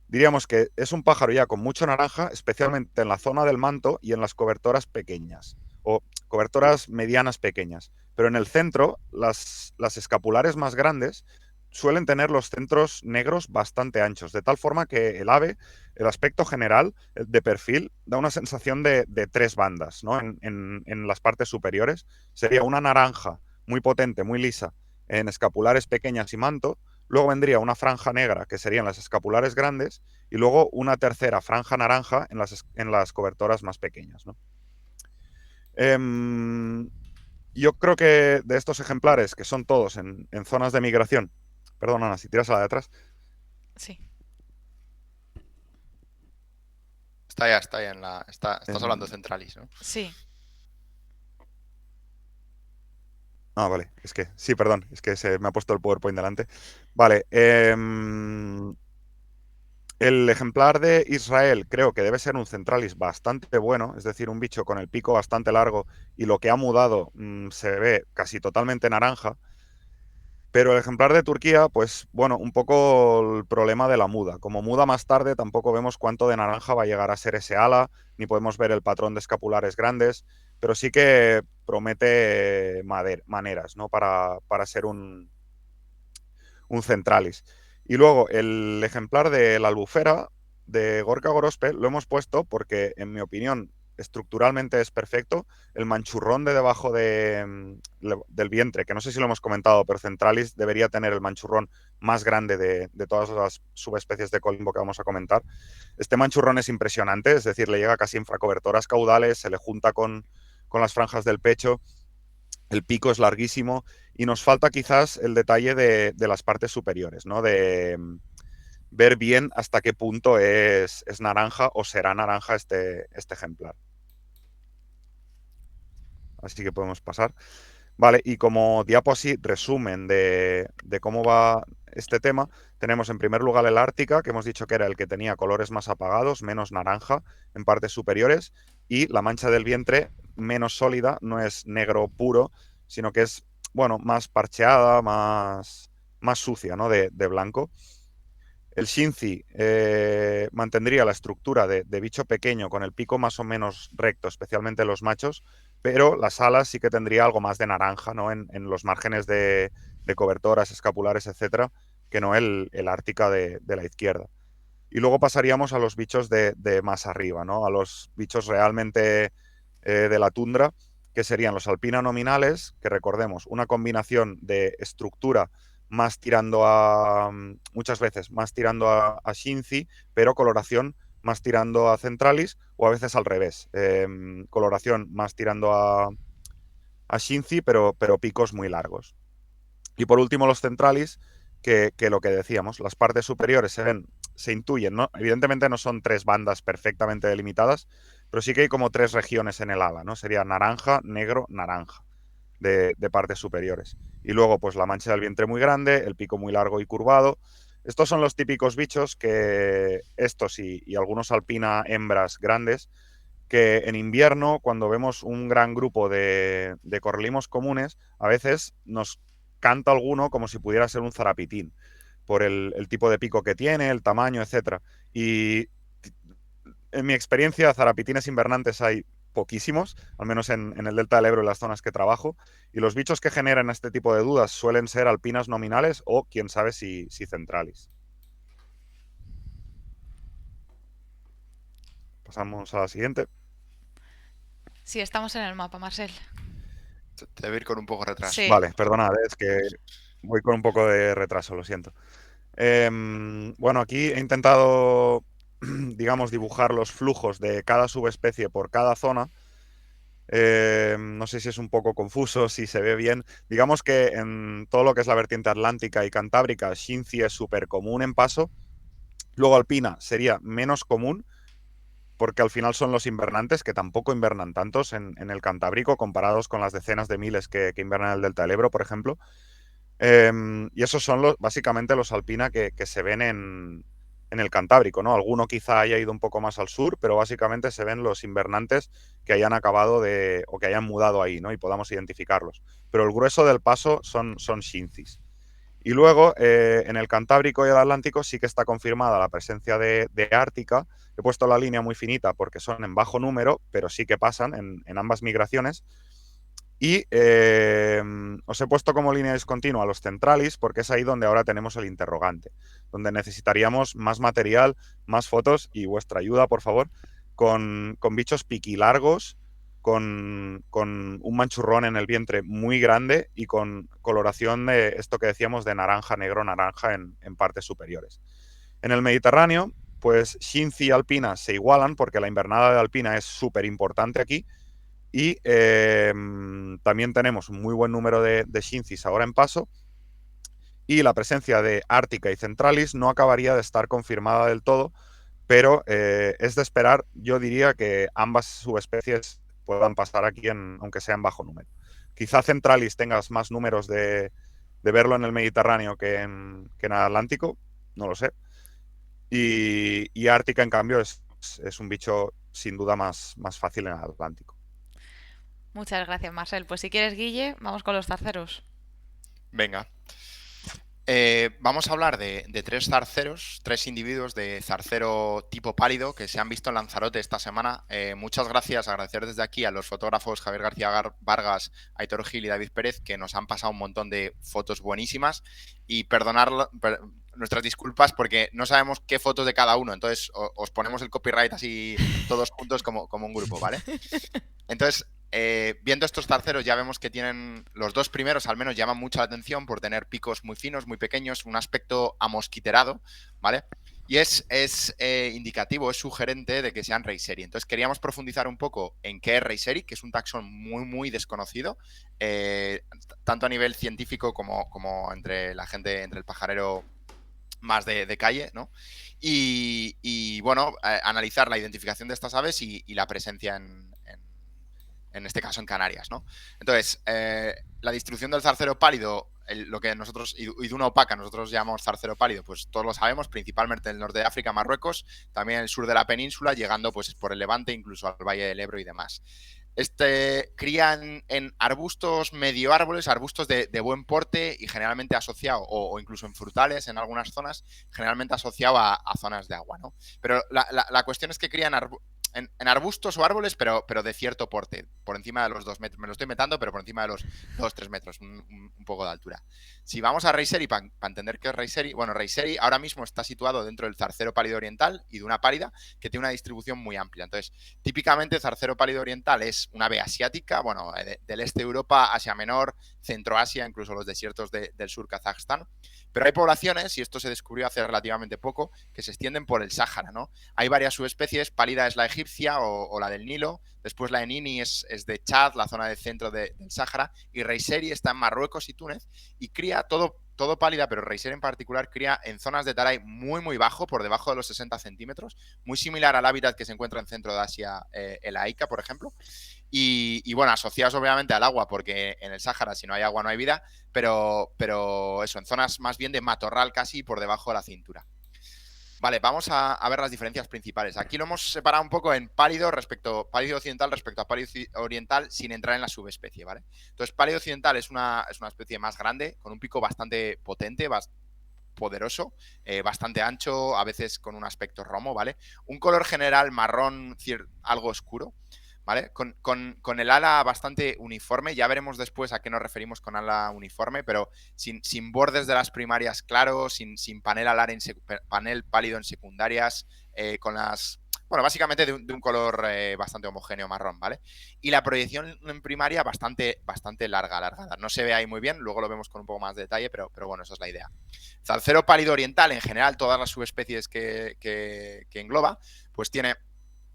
diríamos que es un pájaro ya con mucho naranja, especialmente en la zona del manto y en las cobertoras pequeñas, o cobertoras medianas pequeñas. Pero en el centro, las escapulares más grandes suelen tener los centros negros bastante anchos, de tal forma que el ave, el aspecto general de perfil, da una sensación de 3 bandas, ¿no? En las partes superiores sería una naranja muy potente, muy lisa, en escapulares pequeñas y manto. Luego vendría una franja negra, que serían las escapulares grandes, y luego una tercera franja naranja en las cobertoras más pequeñas, ¿no? Yo creo que de estos ejemplares, que son todos en zonas de migración, perdón, Ana, si tiras a la de atrás. Sí. Está ya estás hablando de Centralis, ¿no? Sí. Ah, vale, es que, sí, perdón, es que se me ha puesto el PowerPoint delante. Vale, el ejemplar de Israel creo que debe ser un centralis bastante bueno, es decir, un bicho con el pico bastante largo y lo que ha mudado se ve casi totalmente naranja. Pero el ejemplar de Turquía, pues bueno, un poco el problema de la muda. Como muda más tarde, tampoco vemos cuánto de naranja va a llegar a ser ese ala, ni podemos ver el patrón de escapulares grandes, pero sí que promete maneras, ¿no? Para ser un centralis. Y luego el ejemplar de la albufera de Gorka Gorospe lo hemos puesto porque, en mi opinión, estructuralmente es perfecto. El manchurrón de debajo del vientre, que no sé si lo hemos comentado, pero Centralis debería tener el manchurrón más grande de todas las subespecies de colimbo que vamos a comentar. Este manchurrón es impresionante, es decir, le llega casi infracobertoras caudales, se le junta con las franjas del pecho, el pico es larguísimo y nos falta quizás el detalle de las partes superiores, ¿no? De ver bien hasta qué punto es naranja o será naranja este ejemplar. Así que podemos pasar. Vale, y como diapo así, resumen de cómo va este tema, tenemos en primer lugar el Ártica, que hemos dicho que era el que tenía colores más apagados, menos naranja en partes superiores, y la mancha del vientre menos sólida, no es negro puro, sino que es, bueno, más parcheada, más sucia, ¿no? De blanco. El Shinzi mantendría la estructura de bicho pequeño con el pico más o menos recto, especialmente los machos, pero las alas sí que tendría algo más de naranja, ¿no? En los márgenes de cobertoras, escapulares, etcétera, que no el Ártica de la izquierda. Y luego pasaríamos a los bichos de más arriba, ¿no? A los bichos realmente de la tundra, que serían los alpina nominales, que recordemos, una combinación de estructura más tirando a, muchas veces, más tirando a Shinzi, pero coloración más tirando a Centralis, o a veces al revés, coloración más tirando a Shinzi, pero picos muy largos. Y por último los Centralis, que lo que decíamos, las partes superiores se intuyen, ¿no? Evidentemente no son tres bandas perfectamente delimitadas, pero sí que hay como tres regiones en el ala, ¿no? Sería naranja, negro, naranja de partes superiores. Y luego, pues la mancha del vientre muy grande, el pico muy largo y curvado. Estos son los típicos bichos que estos y algunos alpina hembras grandes, que en invierno, cuando vemos un gran grupo de correlimos comunes, a veces nos canta alguno como si pudiera ser un zarapitín, por el tipo de pico que tiene, el tamaño, etcétera. Y en mi experiencia, zarapitines invernantes hay poquísimos, al menos en el delta del Ebro y las zonas que trabajo, y los bichos que generan este tipo de dudas suelen ser alpinas nominales o quién sabe si centralis. Pasamos a la siguiente. Sí, estamos en el mapa, Marcel. Debe ir con un poco de retraso. Sí. Vale, perdonad, es que voy con un poco de retraso, lo siento. Bueno, aquí he intentado, digamos, dibujar los flujos de cada subespecie por cada zona. No sé si es un poco confuso, si se ve bien. Digamos que en todo lo que es la vertiente atlántica y cantábrica, Shinzi es súper común en paso. Luego alpina sería menos común, porque al final son los invernantes, que tampoco invernan tantos en el Cantábrico, comparados con las decenas de miles que invernan en el delta del Ebro, por ejemplo. Y esos son básicamente los alpina que se ven en el Cantábrico, ¿no? Alguno quizá haya ido un poco más al sur, pero básicamente se ven los invernantes que hayan acabado o que hayan mudado ahí, ¿no? Y podamos identificarlos. Pero el grueso del paso son Shinzis. Y luego, en el Cantábrico y el Atlántico sí que está confirmada la presencia de Ártica. He puesto la línea muy finita porque son en bajo número, pero sí que pasan en ambas migraciones. Y os he puesto como línea discontinua los centralis porque es ahí donde ahora tenemos el interrogante, donde necesitaríamos más material, más fotos y vuestra ayuda, por favor, con bichos piquilargos, con un manchurrón en el vientre muy grande y con coloración de esto que decíamos de naranja, negro, naranja en partes superiores. En el Mediterráneo, pues Shinzi y Alpina se igualan porque la invernada de Alpina es súper importante aquí y también tenemos un muy buen número de Shinzis ahora en paso. Y la presencia de Ártica y Centralis no acabaría de estar confirmada del todo, pero es de esperar, yo diría que ambas subespecies puedan pasar aquí, aunque sea en bajo número. Quizá Centralis tengas más números de verlo en el Mediterráneo que en el Atlántico, no lo sé. Y Ártica, en cambio, es un bicho sin duda más fácil en el Atlántico. Muchas gracias, Marcel. Pues si quieres, Guille, vamos con los terceros. Venga. Vamos a hablar de tres zarceros, tres individuos de zarcero tipo pálido que se han visto en Lanzarote esta semana. Muchas gracias, agradecer desde aquí a los fotógrafos Javier García Vargas, Aitor Gil y David Pérez, que nos han pasado un montón de fotos buenísimas, y perdonar nuestras disculpas porque no sabemos qué fotos de cada uno, entonces os ponemos el copyright así todos juntos como un grupo, ¿vale? Entonces, viendo estos zarceros ya vemos que tienen, los dos primeros al menos llaman mucho la atención por tener picos muy finos, muy pequeños, un aspecto amosquiterado, ¿vale? Y es indicativo, es sugerente de que sean Reiseri. Entonces queríamos profundizar un poco en qué es Reiseri, que es un taxón muy, muy desconocido, tanto a nivel científico como entre la gente, entre el pajarero más de calle, ¿no? Y bueno, analizar la identificación de estas aves y la presencia en este caso en Canarias, ¿no? Entonces, la distribución del zarcero pálido, lo que nosotros, y de una opaca, nosotros llamamos zarcero pálido, pues todos lo sabemos, principalmente en el norte de África, Marruecos, también en el sur de la península, llegando pues por el Levante, incluso al Valle del Ebro y demás. Crían en arbustos, medio árboles, arbustos de buen porte y generalmente asociado, o incluso en frutales en algunas zonas, generalmente asociado a zonas de agua, ¿no? Pero la cuestión es que crían en arbustos o árboles, pero de cierto porte, por encima de los 2 metros. Me lo estoy metando, pero por encima de los 2-3 metros, un poco de altura. Si vamos a Reiseri, para entender qué es Reiseri, bueno, Reiseri ahora mismo está situado dentro del zarcero pálido oriental y de una pálida que tiene una distribución muy amplia. Entonces, típicamente zarcero pálido oriental es una ave asiática, bueno, del este de Europa, Asia Menor, Centroasia, incluso los desiertos del sur Kazajstán. Pero hay poblaciones, y esto se descubrió hace relativamente poco, que se extienden por el Sáhara, ¿no? Hay varias subespecies, pálida es la egipcia o la del Nilo, después la de Nini es de Chad, la zona del centro del Sáhara, y Reiseri está en Marruecos y Túnez, y cría todo pálida, pero Reiseri en particular cría en zonas de taray muy, muy bajo, por debajo de los 60 centímetros, muy similar al hábitat que se encuentra en centro de Asia, el Aica, por ejemplo. Y bueno, asociados obviamente al agua, porque en el Sáhara si no hay agua no hay vida, pero eso, en zonas más bien de matorral casi por debajo de la cintura. Vale, vamos a ver las diferencias principales. Aquí lo hemos separado un poco en pálido occidental respecto a pálido oriental sin entrar en la subespecie, ¿vale? Entonces, pálido occidental es una especie más grande, con un pico bastante potente, poderoso, bastante ancho, a veces con un aspecto romo, ¿vale? Un color general marrón, algo oscuro, ¿vale? Con el ala bastante uniforme, ya veremos después a qué nos referimos con ala uniforme, pero sin bordes de las primarias claros, sin panel alar panel pálido en secundarias, con las... Bueno, básicamente de un color bastante homogéneo marrón, ¿vale? Y la proyección en primaria bastante larga, alargada. No se ve ahí muy bien, luego lo vemos con un poco más de detalle, pero bueno, esa es la idea. Zarcero pálido oriental, en general, todas las subespecies que engloba, pues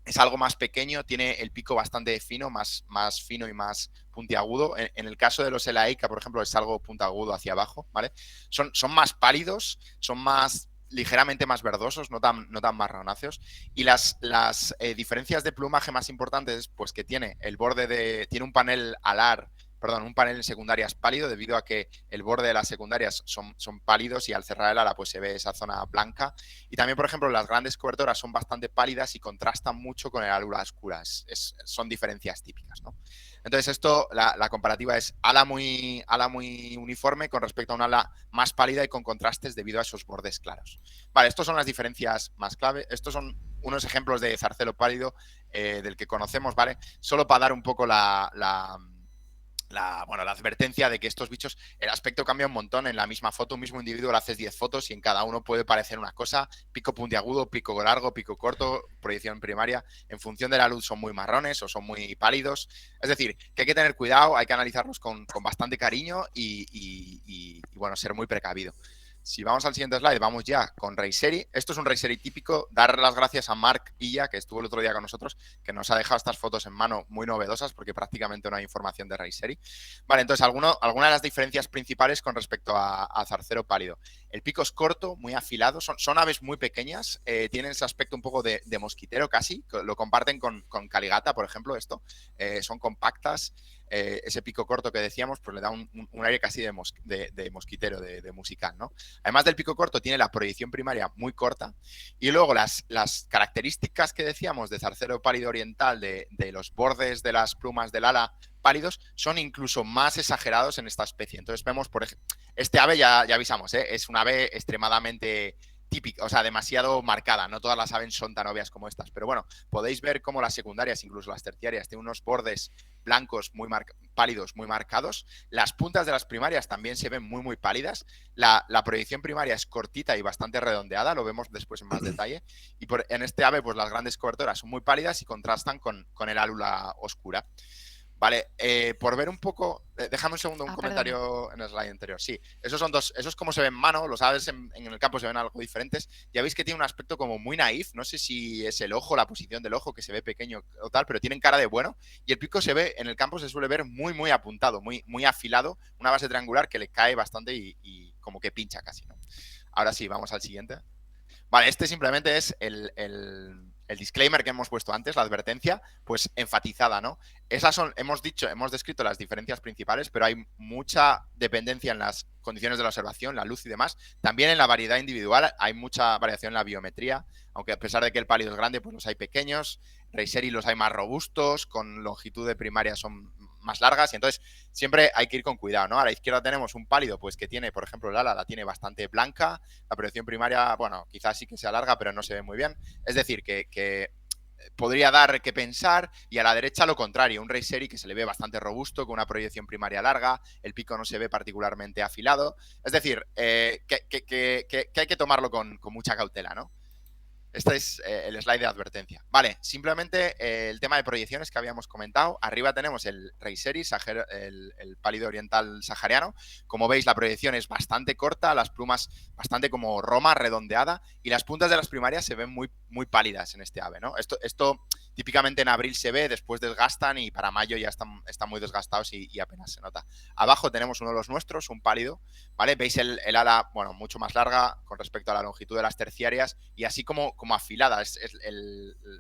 es algo más pequeño, tiene el pico bastante fino, más fino y más puntiagudo. En el caso de los Elaika, por ejemplo, es algo puntiagudo hacia abajo, ¿vale? Son más pálidos, son ligeramente más verdosos, no tan marronáceos. Y las diferencias de plumaje más importantes, pues que tiene tiene un panel alar, perdón, un panel en secundarias pálido, debido a que el borde de las secundarias son pálidos y al cerrar el ala pues se ve esa zona blanca. Y también, por ejemplo, las grandes cobertoras son bastante pálidas y contrastan mucho con el alula oscura. Son diferencias típicas, ¿no? Entonces, la comparativa es ala muy uniforme con respecto a un ala más pálida y con contrastes debido a esos bordes claros. Vale, estas son las diferencias más clave. Estos son unos ejemplos de zarcero pálido del que conocemos, ¿vale? Solo para dar un poco la advertencia de que estos bichos, el aspecto cambia un montón. En la misma foto, un mismo individuo, le haces 10 fotos y en cada uno puede parecer una cosa: pico puntiagudo, pico largo, pico corto, proyección primaria. En función de la luz son muy marrones o son muy pálidos. Es decir, que hay que tener cuidado, hay que analizarlos con bastante cariño y bueno, ser muy precavido. Si vamos al siguiente slide, vamos ya con Reiseri. Esto es un Reiseri típico. Dar las gracias a Marc Illa, que estuvo el otro día con nosotros, que nos ha dejado estas fotos en mano muy novedosas, porque prácticamente no hay información de Reiseri. Vale, entonces, algunas de las diferencias principales con respecto a zarcero pálido. El pico es corto, muy afilado. Son aves muy pequeñas. Tienen ese aspecto un poco de mosquitero casi. Lo comparten con caligata, por ejemplo, esto. Son compactas. ese pico corto que decíamos, pues le da un aire casi de mosquitero, de musical, ¿no? Además del pico corto, tiene la proyección primaria muy corta y luego las características que decíamos de zarcero pálido oriental, de los bordes de las plumas del ala pálidos, son incluso más exagerados en esta especie. Entonces vemos, por ejemplo, este ave ya avisamos, es un ave extremadamente típica, o sea, demasiado marcada. No todas las aves son tan obvias como estas, pero bueno, podéis ver cómo las secundarias, incluso las terciarias, tienen unos bordes blancos pálidos muy marcados. Las puntas de las primarias también se ven muy pálidas. La proyección primaria es cortita y bastante redondeada, lo vemos después en más detalle. Y en este ave, pues las grandes cobertoras son muy pálidas y contrastan con el álula oscura. Vale, por ver un poco, déjame un segundo un comentario en el slide anterior. Sí, esos son dos, esos como se ven en mano, los aves en el campo se ven algo diferentes. Ya veis que tiene un aspecto como muy naif, no sé si es el ojo, la posición del ojo que se ve pequeño o tal, pero tienen cara de bueno. Y el pico se ve, en el campo se suele ver muy apuntado, muy afilado, una base triangular que le cae bastante y como que pincha casi, ¿no? Ahora sí, vamos al siguiente. Vale, este simplemente es el disclaimer que hemos puesto antes, la advertencia, pues enfatizada, ¿no? Esas son, hemos descrito las diferencias principales, pero hay mucha dependencia en las condiciones de la observación, la luz y demás. También en la variedad individual hay mucha variación en la biometría, aunque a pesar de que el pálido es grande, pues los hay pequeños, Reiseri los hay más robustos, con longitud de primaria son más largas, y entonces siempre hay que ir con cuidado, ¿no? A la izquierda tenemos un pálido, pues que tiene, por ejemplo, el ala la tiene bastante blanca, la proyección primaria, bueno, quizás sí que sea larga, pero no se ve muy bien. Es decir, que podría dar que pensar, y a la derecha lo contrario, un Reiseri que se le ve bastante robusto, con una proyección primaria larga, el pico no se ve particularmente afilado. Es decir, que hay que tomarlo con mucha cautela, ¿no? Este es el slide de advertencia. Vale, simplemente el tema de proyecciones que habíamos comentado. Arriba tenemos el Reiseri, el pálido oriental sahariano. Como veis, la proyección es bastante corta, las plumas bastante como roma, redondeada, y las puntas de las primarias se ven muy pálidas en este ave, ¿no? Esto típicamente en abril se ve, después desgastan y para mayo ya están muy desgastados y apenas se nota. Abajo tenemos uno de los nuestros, un pálido, ¿vale? Veis el ala, bueno, mucho más larga con respecto a la longitud de las terciarias y así como afilada.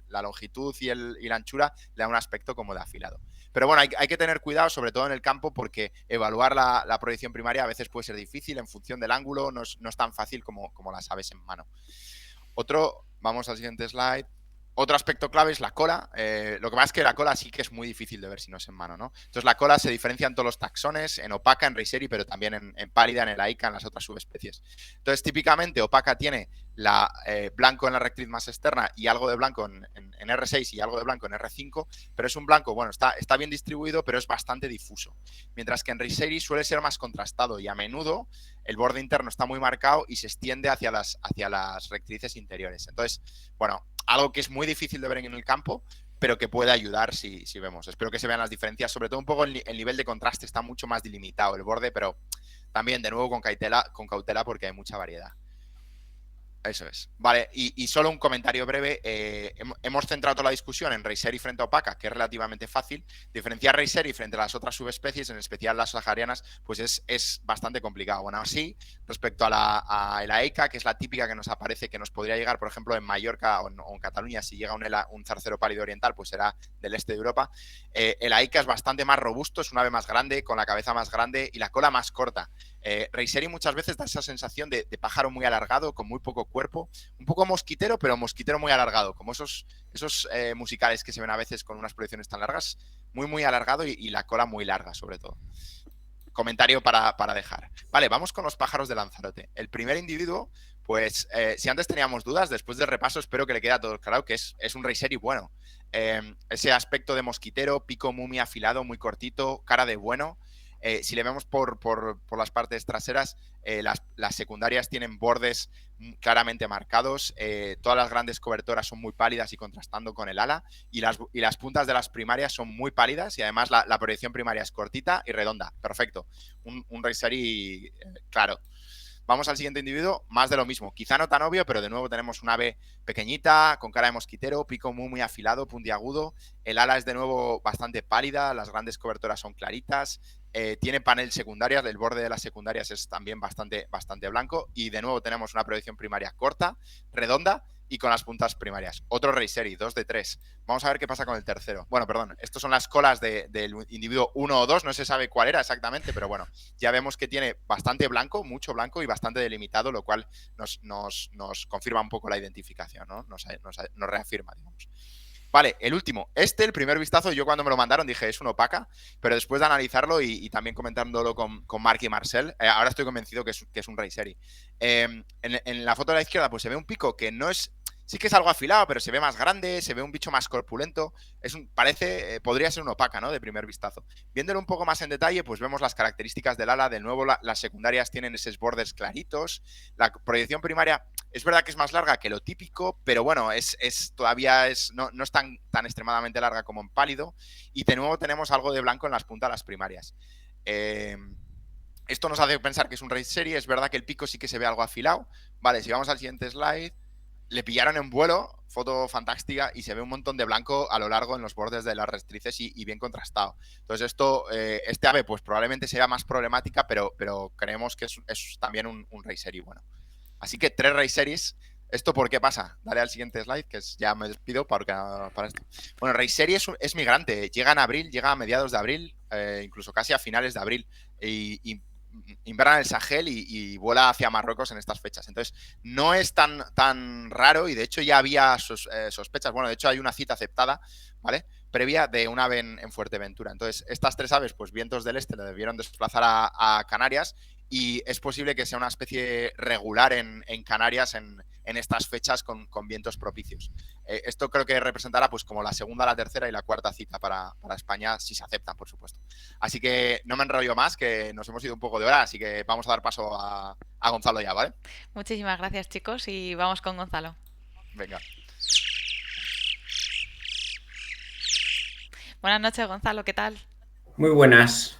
La longitud y la anchura le da un aspecto como de afilado. Pero bueno, hay que tener cuidado, sobre todo en el campo, porque evaluar la proyección primaria a veces puede ser difícil en función del ángulo, no es tan fácil como las aves en mano. Vamos al siguiente slide. Otro aspecto clave es la cola. Lo que pasa es que la cola sí que es muy difícil de ver si no es en mano, ¿no? Entonces la cola se diferencia en todos los taxones, en opaca, en Reiseri, pero también en pálida, en el Aica, en las otras subespecies. Entonces típicamente opaca tiene blanco en la rectriz más externa y algo de blanco en R6 y algo de blanco en R5, pero es un blanco, bueno, está bien distribuido, pero es bastante difuso. Mientras que en Reiseri suele ser más contrastado y a menudo el borde interno está muy marcado y se extiende hacia las rectrices interiores. Entonces, bueno, algo que es muy difícil de ver en el campo, pero que puede ayudar si vemos. Espero que se vean las diferencias, sobre todo un poco el nivel de contraste está mucho más delimitado el borde, pero también de nuevo con cautela porque hay mucha variedad. Eso es. Vale, y solo un comentario breve. Hemos centrado toda la discusión en Reiseri frente a opaca, que es relativamente fácil. Diferenciar Reiseri frente a las otras subespecies, en especial las saharianas, pues es bastante complicado. Bueno, así, respecto a la Aica, que es la típica que nos aparece, que nos podría llegar, por ejemplo, en Mallorca o en Cataluña, si llega un zarcero pálido oriental, pues será del este de Europa. El Aica es bastante más robusto, es un ave más grande, con la cabeza más grande y la cola más corta. Reiseri muchas veces da esa sensación de pájaro muy alargado, con muy poco cuerpo, un poco mosquitero, pero mosquitero muy alargado, como esos musicales que se ven a veces con unas proyecciones tan largas, muy alargado y la cola muy larga, sobre todo. Comentario para dejar. Vale, vamos con los pájaros de Lanzarote. El primer individuo, pues, si antes teníamos dudas, después del repaso espero que le quede a todos claro que es un Reiseri bueno. Ese aspecto de mosquitero, pico muy afilado, muy cortito, cara de bueno. Si le vemos por las partes traseras, las secundarias tienen bordes claramente marcados, todas las grandes cobertoras son muy pálidas y contrastando con el ala, y las puntas de las primarias son muy pálidas y además la proyección primaria es cortita y redonda. Perfecto. Un Reiseri claro. Vamos al siguiente individuo, más de lo mismo. Quizá no tan obvio, pero de nuevo tenemos un ave pequeñita, con cara de mosquitero, pico muy afilado, puntiagudo. El ala es de nuevo bastante pálida, las grandes cobertoras son claritas. Tiene panel secundarias, el borde de las secundarias es también bastante blanco. Y de nuevo tenemos una proyección primaria corta, redonda y con las puntas primarias. Otro Reiseri, 2 de 3. Vamos a ver qué pasa con el tercero. Bueno, perdón, estos son las colas del individuo 1 o 2, no se sabe cuál era exactamente, pero bueno, ya vemos que tiene bastante blanco, mucho blanco y bastante delimitado, lo cual nos confirma un poco la identificación, ¿no? Nos reafirma, digamos. Vale, el último. El primer vistazo, yo cuando me lo mandaron dije, es un opaca, pero después de analizarlo y también comentándolo con Marc y Marcel, ahora estoy convencido que es un Reiseri. En la foto de la izquierda pues se ve un pico que no es... Sí que es algo afilado, pero se ve más grande, se ve un bicho más corpulento. Podría ser un opaca, ¿no? De primer vistazo. Viéndolo un poco más en detalle, pues vemos las características del ala. De nuevo, las secundarias tienen esos bordes claritos. La proyección primaria es verdad que es más larga que lo típico, pero bueno, todavía no es tan extremadamente larga como en pálido. Y de nuevo tenemos algo de blanco en las puntas de las primarias. Esto nos hace pensar que es un Reiseri. Es verdad que el pico sí que se ve algo afilado. Vale, si vamos al siguiente slide... Le pillaron en vuelo, foto fantástica, y se ve un montón de blanco a lo largo en los bordes de las rectrices y bien contrastado. Entonces este ave pues probablemente sea más problemática, pero creemos que es también un Reiseri bueno. Así que 3 Reiseris. ¿Esto por qué pasa? Dale al siguiente slide, que ya me despido para esto. Bueno, Reiseri es migrante, llega en abril, llega a mediados de abril, incluso casi a finales de abril, y inverna en el Sahel y vuela hacia Marruecos en estas fechas. Entonces, no es tan raro y de hecho ya había sospechas. Bueno, de hecho hay una cita aceptada, ¿vale? Previa de un ave en Fuerteventura. Entonces, estas 3 aves, pues vientos del este, le debieron desplazar a Canarias y es posible que sea una especie regular en Canarias en estas fechas con vientos propicios. Esto creo que representará pues como la segunda, la tercera y la cuarta cita para España, si se aceptan, por supuesto. Así que no me enrollo más, que nos hemos ido un poco de hora, así que vamos a dar paso a Gonzalo ya, ¿vale? Muchísimas gracias, chicos, y vamos con Gonzalo. Venga. Buenas noches, Gonzalo, ¿qué tal? Muy buenas.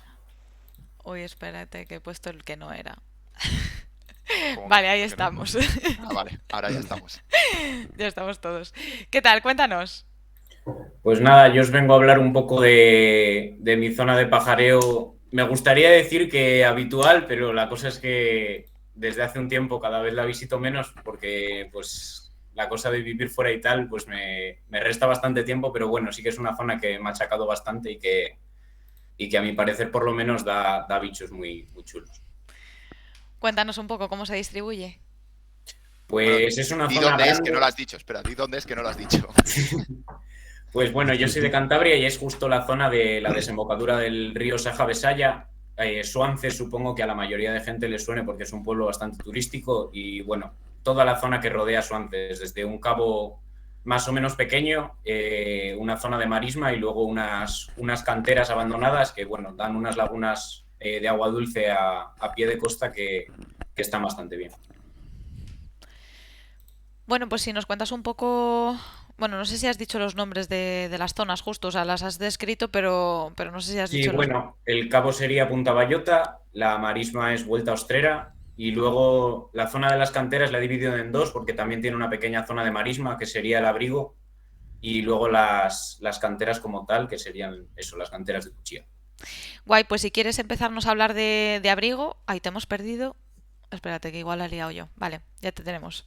Uy, espérate, que he puesto el que no era. ¿Cómo Vale, que ahí no? estamos. Vale, ahora ya estamos. Ya estamos todos. ¿Qué tal? Cuéntanos. Pues nada, yo os vengo a hablar un poco de mi zona de pajareo. Me gustaría decir que habitual, pero la cosa es que desde hace un tiempo cada vez la visito menos porque pues la cosa de vivir fuera y tal pues me resta bastante tiempo, pero bueno, sí que es una zona que me ha achacado bastante y que a mi parecer por lo menos da bichos muy, muy chulos. Cuéntanos un poco cómo se distribuye. Pues Bueno, es una di zona dónde grande. es que no lo has dicho, espera, di dónde es que no lo has dicho. Pues bueno, yo soy de Cantabria y es justo la zona de la desembocadura del río Saja-Besaya. Suances supongo que a la mayoría de gente le suene porque es un pueblo bastante turístico y bueno, toda la zona que rodea Suances, desde un cabo más o menos pequeño, una zona de marisma y luego unas canteras abandonadas que bueno, dan unas lagunas de agua dulce a pie de costa que están bastante bien. Bueno, pues si nos cuentas un poco... Bueno, no sé si has dicho los nombres de las zonas justo, o sea, las has descrito, pero no sé si has Sí, dicho los... bueno, el cabo sería Punta Bayota, la marisma es Vuelta Ostrera y luego la zona de las canteras la he dividido en 2 porque también tiene una pequeña zona de marisma que sería el Abrigo y luego las canteras como tal que serían eso, las canteras de Cuchilla. Guay, pues si quieres empezarnos a hablar de Abrigo... Ahí te hemos perdido. Espérate, que igual la he liado yo. Vale, ya te tenemos.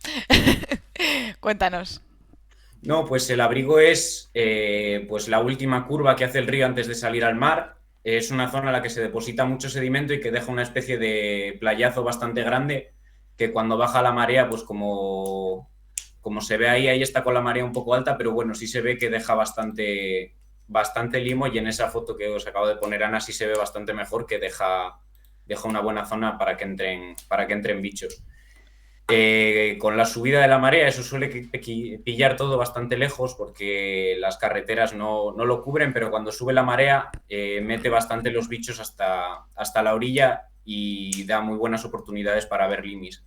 Cuéntanos. No, pues el Abrigo es pues la última curva que hace el río antes de salir al mar. Es una zona en la que se deposita mucho sedimento y que deja una especie de playazo bastante grande que cuando baja la marea, pues como se ve ahí está con la marea un poco alta, pero bueno, sí se ve que deja bastante limo y en esa foto que os acabo de poner, Ana, sí se ve bastante mejor que deja una buena zona para que entren bichos. Con la subida de la marea eso suele pillar todo bastante lejos porque las carreteras no lo cubren, pero cuando sube la marea mete bastante los bichos hasta la orilla y da muy buenas oportunidades para ver limis.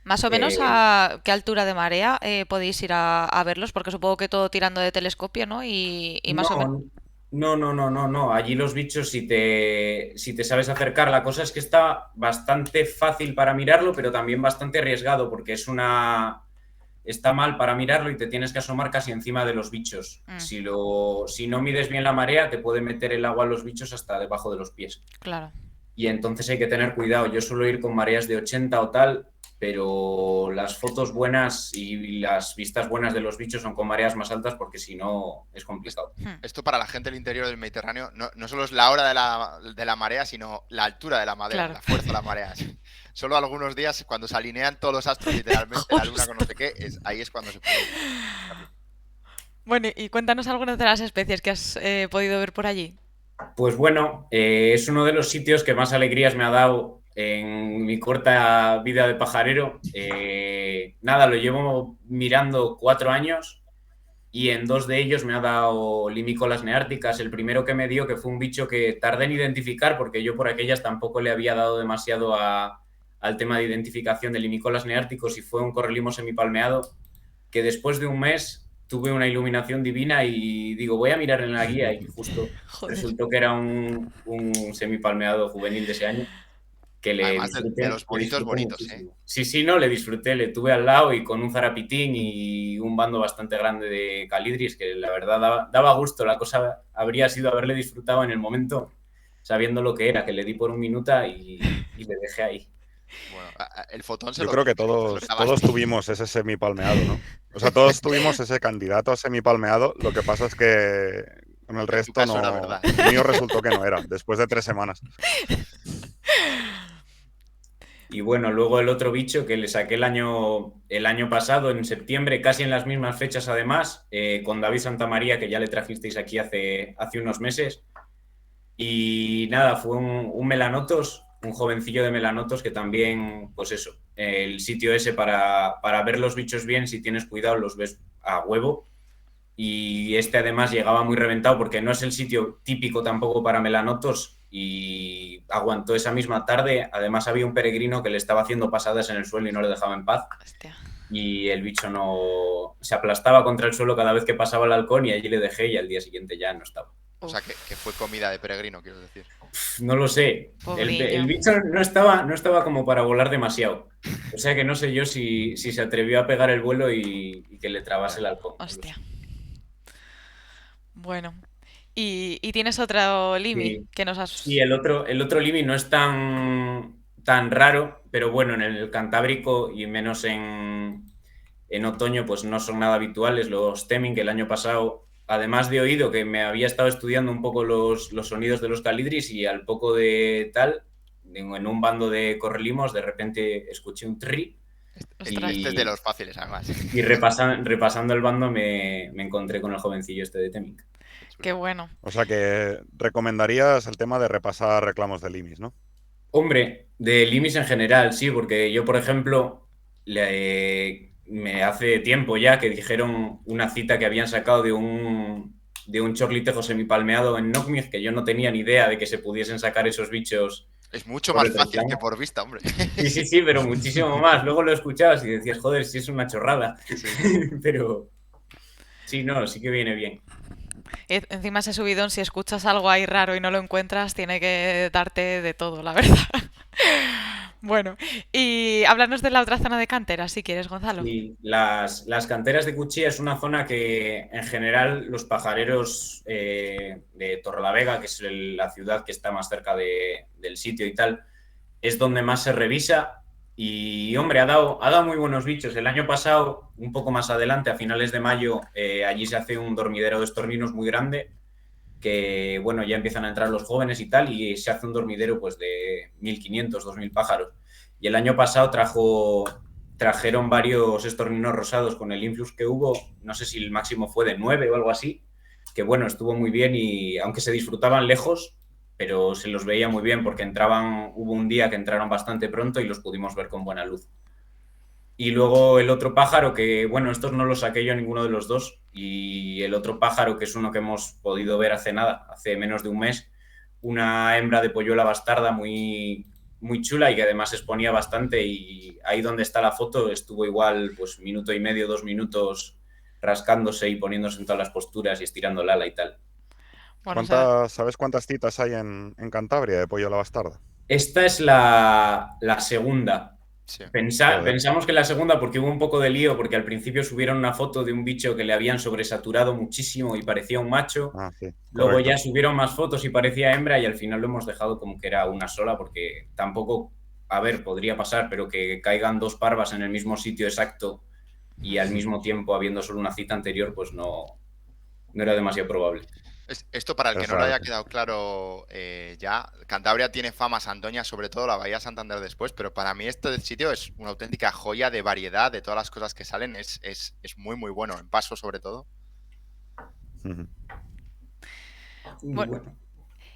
Más o menos a qué altura de marea podéis ir a verlos, porque supongo que todo tirando de telescopio, ¿no? Y más o menos... No. Allí los bichos, si te sabes acercar, la cosa es que está bastante fácil para mirarlo, pero también bastante arriesgado, porque está mal para mirarlo y te tienes que asomar casi encima de los bichos. Si no mides bien la marea, te puede meter el agua a los bichos hasta debajo de los pies. Claro. y entonces hay que tener cuidado. Yo suelo ir con mareas de 80 o tal, pero las fotos buenas y las vistas buenas de los bichos son con mareas más altas porque si no es complicado. Esto para la gente del interior del Mediterráneo no solo es la hora de la marea, sino la altura de la marea, Claro. la fuerza de la marea. Solo algunos días, cuando se alinean todos los astros, literalmente, la luna con no sé qué, ahí es cuando se puede. Bueno, y cuéntanos algunas de las especies que has podido ver por allí. Pues bueno, es uno de los sitios que más alegrías me ha dado en mi corta vida de pajarero. Nada, lo llevo mirando 4 años y en 2 de ellos me ha dado limícolas neárticas. El primero que me dio, que fue un bicho que tardé en identificar porque yo por aquellas tampoco le había dado demasiado al tema de identificación de limícolas neárticos, y fue un correlimo semipalmeado que después de un mes tuve una iluminación divina y digo, voy a mirar en la guía, y justo Joder. resultó que era un semipalmeado juvenil de ese año, que le Además disfruté, de los bonitos, bonitos, muchísimo. Sí, no, le disfruté, le tuve al lado y con un zarapitín y un bando bastante grande de calidris, que la verdad daba gusto. La cosa habría sido haberle disfrutado en el momento, sabiendo lo que era, que le di por un minuto y le dejé ahí. Bueno, el fotón Yo creo que todos grabaste. tuvimos ese semipalmeado, ¿no? O sea, todos tuvimos ese candidato a semipalmeado. Lo que pasa es que con el En tu resto caso no. era verdad. El mío resultó que no era, después de 3 semanas. Y bueno, luego el otro bicho que le saqué el año pasado, en septiembre, casi en las mismas fechas además, con David Santamaría, que ya le trajisteis aquí hace unos meses. Y nada, fue un melanotos, un jovencillo de melanotos que también, pues eso, el sitio ese para ver los bichos bien, si tienes cuidado, los ves a huevo. Y este además llegaba muy reventado porque no es el sitio típico tampoco para melanotos, y aguantó esa misma tarde. Además había un peregrino que le estaba haciendo pasadas en el suelo y no le dejaba en paz. Hostia. Y el bicho no se aplastaba contra el suelo cada vez que pasaba el halcón, y allí le dejé y al día siguiente ya no estaba. O sea, que fue comida de peregrino, quiero decir. No lo sé. El bicho no estaba como para volar demasiado. O sea que no sé yo si se atrevió a pegar el vuelo y que le trabase el halcón. Hostia. Bueno. ¿Y tienes otro limi que nos has...? Sí, el otro limi no es tan raro, pero bueno, en el Cantábrico y menos en otoño, pues no son nada habituales los Temin, que el año pasado, además de oído, que me había estado estudiando un poco los sonidos de los calidris, y al poco de tal, en un bando de correlimos, de repente escuché un tri. Este es de los fáciles, además. Y repasando el bando me encontré con el jovencillo este de Temink. Qué bueno. O sea que recomendarías el tema de repasar reclamos de limis, ¿no? Hombre, de limis en general, sí, porque yo, por ejemplo, me hace tiempo ya que dijeron una cita que habían sacado de un chorlitejo semipalmeado en Knockmig, que yo no tenía ni idea de que se pudiesen sacar esos bichos. Es mucho más fácil que por vista, hombre. Sí, pero muchísimo más. Luego lo escuchabas y decías, joder, si es una chorrada. Sí. Pero sí, no, sí que viene bien. Encima ese subidón, si escuchas algo ahí raro y no lo encuentras, tiene que darte de todo, la verdad. Bueno, y háblanos de la otra zona de canteras, si quieres, Gonzalo. Sí, las canteras de Cuchilla es una zona que, en general, los pajareros de Torrelavega, que es la ciudad que está más cerca del sitio y tal, es donde más se revisa. Y, hombre, ha dado muy buenos bichos. El año pasado, un poco más adelante, a finales de mayo, allí se hace un dormidero de estorninos muy grande, que, bueno, ya empiezan a entrar los jóvenes y tal, y se hace un dormidero pues de 1.500, 2.000 pájaros. Y el año pasado trajeron varios estorninos rosados con el influx que hubo, no sé si el máximo fue de 9 o algo así, que bueno, estuvo muy bien, y aunque se disfrutaban lejos, pero se los veía muy bien porque hubo un día que entraron bastante pronto y los pudimos ver con buena luz. Y luego el otro pájaro, que bueno, estos no los saqué yo ninguno de los dos, y el otro pájaro, que es uno que hemos podido ver hace menos de un mes, una hembra de polluela bastarda muy, muy chula y que además exponía bastante, y ahí donde está la foto estuvo igual pues 1,5 minutos, 2 minutos rascándose y poniéndose en todas las posturas y estirando el ala y tal. Bueno, ¿Sabes cuántas citas hay en Cantabria de pollo a la bastarda? Esta es la segunda. Sí. Pensamos que la segunda, porque hubo un poco de lío, porque al principio subieron una foto de un bicho que le habían sobresaturado muchísimo y parecía un macho. Ah, sí, Luego correcto. ya subieron más fotos y parecía hembra y al final lo hemos dejado como que era una sola, porque tampoco, a ver, podría pasar, pero que caigan dos parvas en el mismo sitio exacto y al mismo tiempo habiendo solo una cita anterior, pues no era demasiado probable. Esto para el que Es no lo raro, haya sí. quedado claro ya, Cantabria tiene fama Santoña, sobre todo la Bahía Santander después, pero para mí este sitio es una auténtica joya de variedad, de todas las cosas que salen, es muy muy bueno, en Paso sobre todo. Ujú. Y Bueno, bueno.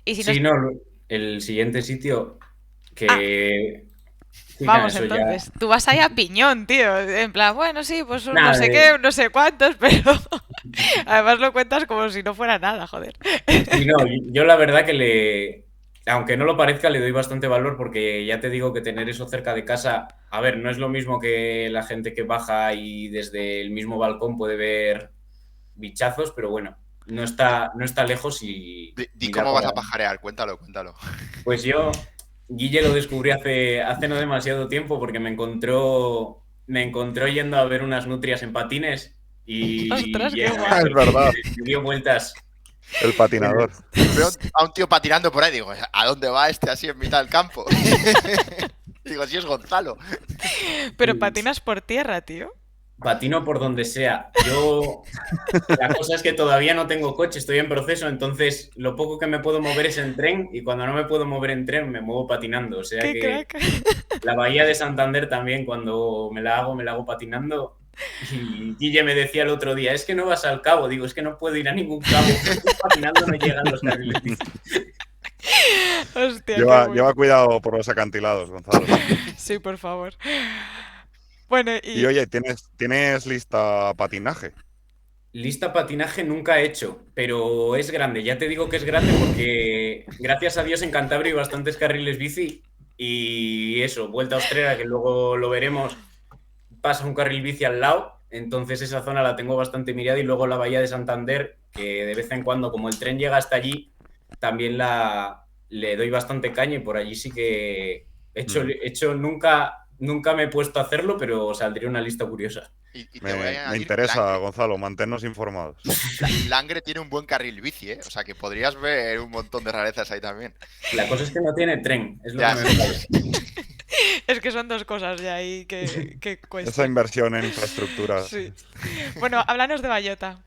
y si Sí, nos... no, el siguiente sitio Ah, que... Sí, nada, vamos eso ya... entonces. Tú vas ahí a piñón, tío. En plan, bueno, sí, pues un no Nada, sé qué, un no sé cuántos, pero además lo cuentas como si no fuera nada, joder. sí, no, yo la verdad que aunque no lo parezca, le doy bastante valor porque ya te digo que tener eso cerca de casa, a ver, no es lo mismo que la gente que baja y desde el mismo balcón puede ver bichazos, pero bueno, no está lejos y Di mira cómo vas para... a pajarear, cuéntalo. Pues Guille lo descubrí hace no demasiado tiempo porque me encontró yendo a ver unas nutrias en patines Ostras, y qué Ah, guay. es verdad, me dio vueltas. el Bueno, patinador. Veo a un tío patinando por ahí, digo, ¿a dónde va este así en mitad del campo? Digo, si es Gonzalo. Pero patinas por tierra, tío. patino por donde sea. La cosa es que todavía no tengo coche, estoy en proceso, entonces lo poco que me puedo mover es en tren y cuando no me puedo mover en tren me muevo patinando. O sea Qué que crack. la Bahía de Santander también cuando me la hago patinando. Y Guille me decía el otro día, es que no vas al cabo. Digo, es que no puedo ir a ningún cabo. Patinando no llegan los carriles bici. Hostia, qué Lleva bueno. cuidado por los acantilados, Gonzalo. Sí, por favor. Bueno, Y oye, ¿tienes lista patinaje? Lista patinaje nunca he hecho, pero es grande. Ya te digo que es grande porque gracias a Dios en Cantabria hay bastantes carriles bici y eso, Vuelta Austrera, que luego lo veremos, pasa un carril bici al lado, entonces esa zona la tengo bastante mirada y luego la Bahía de Santander, que de vez en cuando, como el tren llega hasta allí, también le doy bastante caña y por allí sí que nunca me he puesto a hacerlo, pero saldría una lista curiosa. Y te voy a Me añadir, interesa, Gonzalo, mantenernos informados. Langre tiene un buen carril bici, ¿eh? O sea que podrías ver un montón de rarezas ahí también. La cosa es que no tiene tren, es lo que Ya, me falla. es que son dos cosas ya ahí que Esa cuestan. inversión en infraestructura. Sí. Bueno, háblanos de Ballota.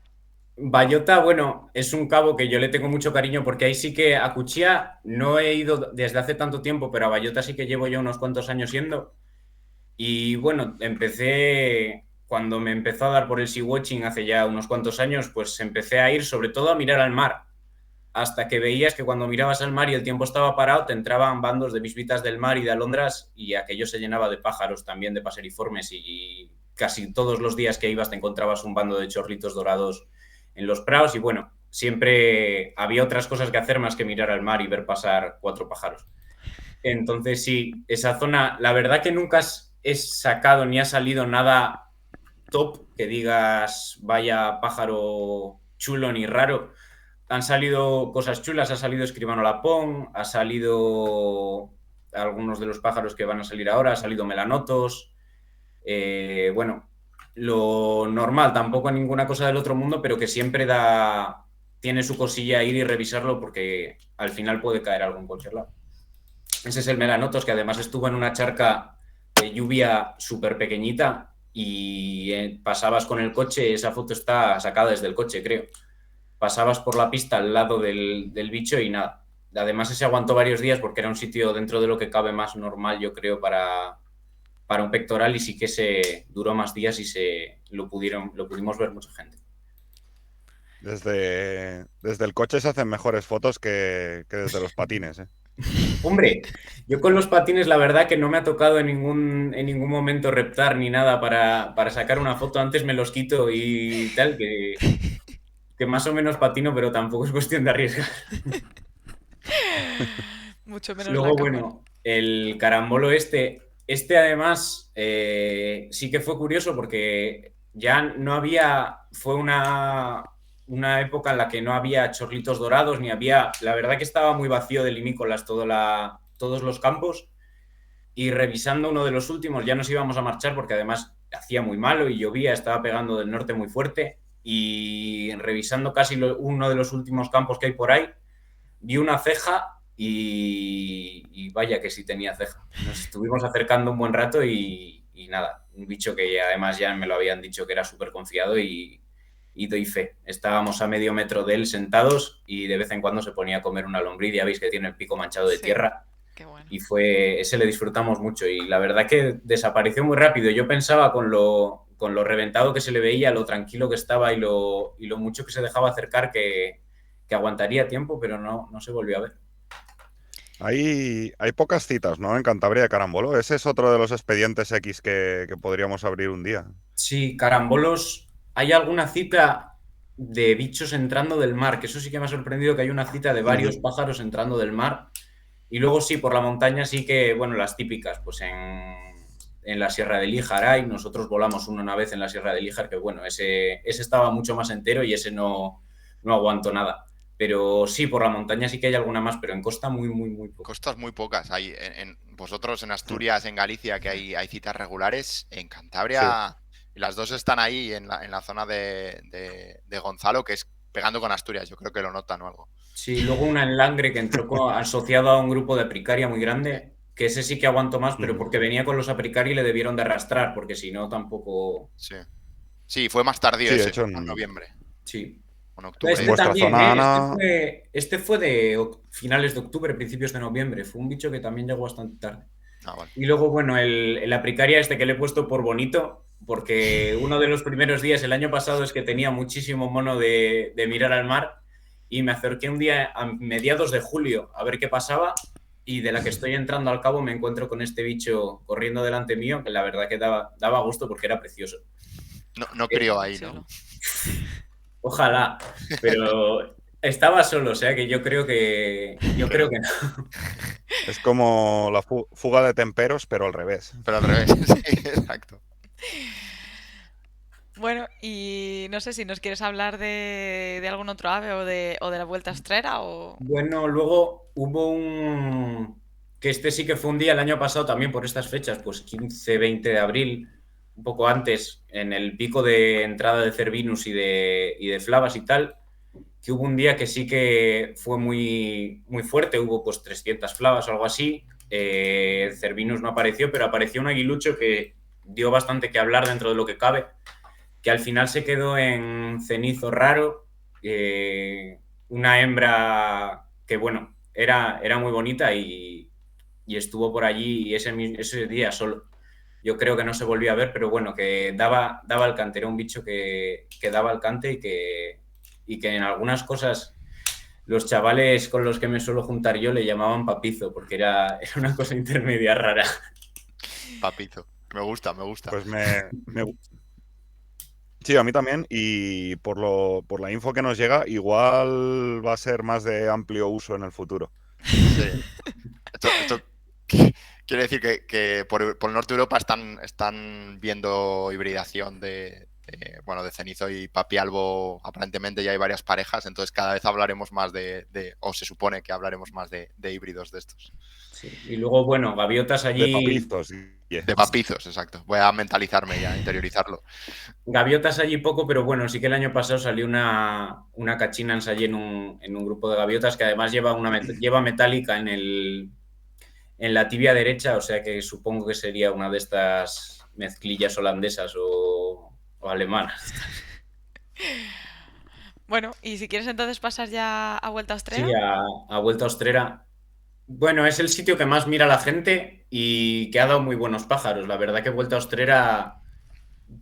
Ballota, bueno, es un cabo que yo le tengo mucho cariño porque ahí sí que a Cuchilla no he ido desde hace tanto tiempo, pero a Ballota sí que llevo ya unos cuantos años yendo. Y bueno, cuando me empezó a dar por el sea-watching hace ya unos cuantos años, pues empecé a ir sobre todo a mirar al mar, hasta que veías que cuando mirabas al mar y el tiempo estaba parado, te entraban bandos de bisbitas del mar y de alondras y aquello se llenaba de pájaros también, de paseriformes y casi todos los días que ibas te encontrabas un bando de chorlitos dorados en los prados y bueno, siempre había otras cosas que hacer más que mirar al mar y ver pasar 4 pájaros. Entonces sí, esa zona, la verdad que nunca he sacado ni ha salido nada top que digas vaya pájaro chulo ni raro. Han salido cosas chulas, ha salido Escribano Lapón, ha salido algunos de los pájaros que van a salir ahora, ha salido melanotos, bueno, lo normal, tampoco ninguna cosa del otro mundo, pero que siempre tiene su cosilla ir y revisarlo porque al final puede caer algo en cualquier lado. Ese es el melanotos, que además estuvo en una charca de lluvia súper pequeñita y pasabas con el coche, esa foto está sacada desde el coche, creo. Pasabas por la pista al lado del bicho y nada. Además, ese aguantó varios días porque era un sitio dentro de lo que cabe más normal, yo creo, para un pectoral y sí que se duró más días y lo pudimos ver mucha gente. Desde el coche se hacen mejores fotos que desde los patines, ¿eh? Hombre, yo con los patines la verdad que no me ha tocado en ningún momento reptar ni nada para sacar una foto. Antes me los quito y tal, que más o menos patino, pero tampoco es cuestión de arriesgar. Mucho menos la Luego, cámara. bueno, el carambolo además sí que fue curioso porque ya no había, fue una época en la que no había chorlitos dorados, ni había, la verdad que estaba muy vacío de limícolas todos los campos y revisando uno de los últimos, ya nos íbamos a marchar porque además hacía muy malo y llovía, estaba pegando del norte muy fuerte, y revisando casi uno de los últimos campos que hay por ahí, vi una ceja y vaya que sí tenía ceja. Nos estuvimos acercando un buen rato y nada, un bicho que además ya me lo habían dicho que era súper confiado y doy fe. Estábamos a medio metro de él sentados y de vez en cuando se ponía a comer una lombriz, ya veis que tiene el pico manchado de tierra. Qué bueno. Y ese le disfrutamos mucho y la verdad que desapareció muy rápido. Yo pensaba con lo reventado que se le veía, lo tranquilo que estaba y lo mucho que se dejaba acercar que aguantaría tiempo, pero no se volvió a ver. Hay pocas citas, ¿no? En Cantabria de carambolo. Ese es otro de los expedientes X que podríamos abrir un día. Sí, carambolos. Hay alguna cita de bichos entrando del mar, que eso sí que me ha sorprendido, que hay una cita de varios pájaros entrando del mar. Y luego sí, por la montaña sí que, bueno, las típicas, pues en la Sierra de Líjar hay. Nosotros volamos una vez en la Sierra de Líjar, que bueno, ese estaba mucho más entero y ese no aguantó nada. Pero sí, por la montaña sí que hay alguna más, pero en costa muy, muy, muy poco. Costas muy pocas. Hay vosotros en Asturias, en Galicia, que hay citas regulares. En Cantabria, y las dos están ahí en la zona de Gonzalo, que es pegando con Asturias. Yo creo que lo notan o algo. Sí, luego una en Langre que entró asociado a un grupo de apricaria muy grande, que ese sí que aguantó más, pero porque venía con los apricari y le debieron de arrastrar, porque si no tampoco... Sí, fue más tardío Sí, de ese, hecho, en noviembre. Sí. En octubre. Este vuestra también, zona, este fue de finales de octubre, principios de noviembre. Fue un bicho que también llegó bastante tarde. Vale. Y luego, bueno, el apricaria este que le he puesto por bonito, porque uno de los primeros días el año pasado es que tenía muchísimo mono de mirar al mar y me acerqué un día a mediados de julio a ver qué pasaba y de la que estoy entrando al cabo me encuentro con este bicho corriendo delante mío, que la verdad que daba gusto porque era precioso. No crió ahí, ¿no? Ojalá, pero estaba solo, o sea que yo creo que no. es como la fuga de temperos, pero al revés. Pero al revés, sí, exacto. Bueno, y no sé si nos quieres hablar de algún otro ave o de la Vuelta Astrera o... Bueno, luego hubo que este sí que fue un día el año pasado también por estas fechas, pues 15, 20 de abril, un poco antes, en el pico de entrada de Cervinus y de Flavas y tal, que hubo un día que sí que fue muy, muy fuerte, hubo pues 300 Flavas o algo así, Cervinus no apareció, pero apareció un aguilucho que dio bastante que hablar dentro de lo que cabe, que al final se quedó en cenizo raro, una hembra que, bueno, era muy bonita y estuvo por allí ese día solo. Yo creo que no se volvió a ver, pero bueno, que daba el cante, era un bicho que daba el cante y que en algunas cosas los chavales con los que me suelo juntar yo le llamaban papizo, porque era una cosa intermedia rara. Papito, me gusta. Pues sí, a mí también, y por la info que nos llega, igual va a ser más de amplio uso en el futuro. Sí. Esto quiere decir que por el norte de Europa están viendo hibridación de cenizo y papialbo. Aparentemente ya hay varias parejas, entonces cada vez hablaremos más o se supone que hablaremos más de híbridos de estos. Sí. Y luego, bueno, gaviotas allí... De papizos. De papizos, exacto. Voy a mentalizarme ya, interiorizarlo. Gaviotas allí poco, pero bueno, sí que el año pasado salió una cachina ensayé en un grupo de gaviotas que además lleva metálica en la tibia derecha, o sea que supongo que sería una de estas mezclillas holandesas o alemanas. Bueno, y si quieres entonces pasar ya a Vuelta Astrera. Sí, a Vuelta Astrera. Bueno, es el sitio que más mira la gente y que ha dado muy buenos pájaros. La verdad que Vuelta Astrera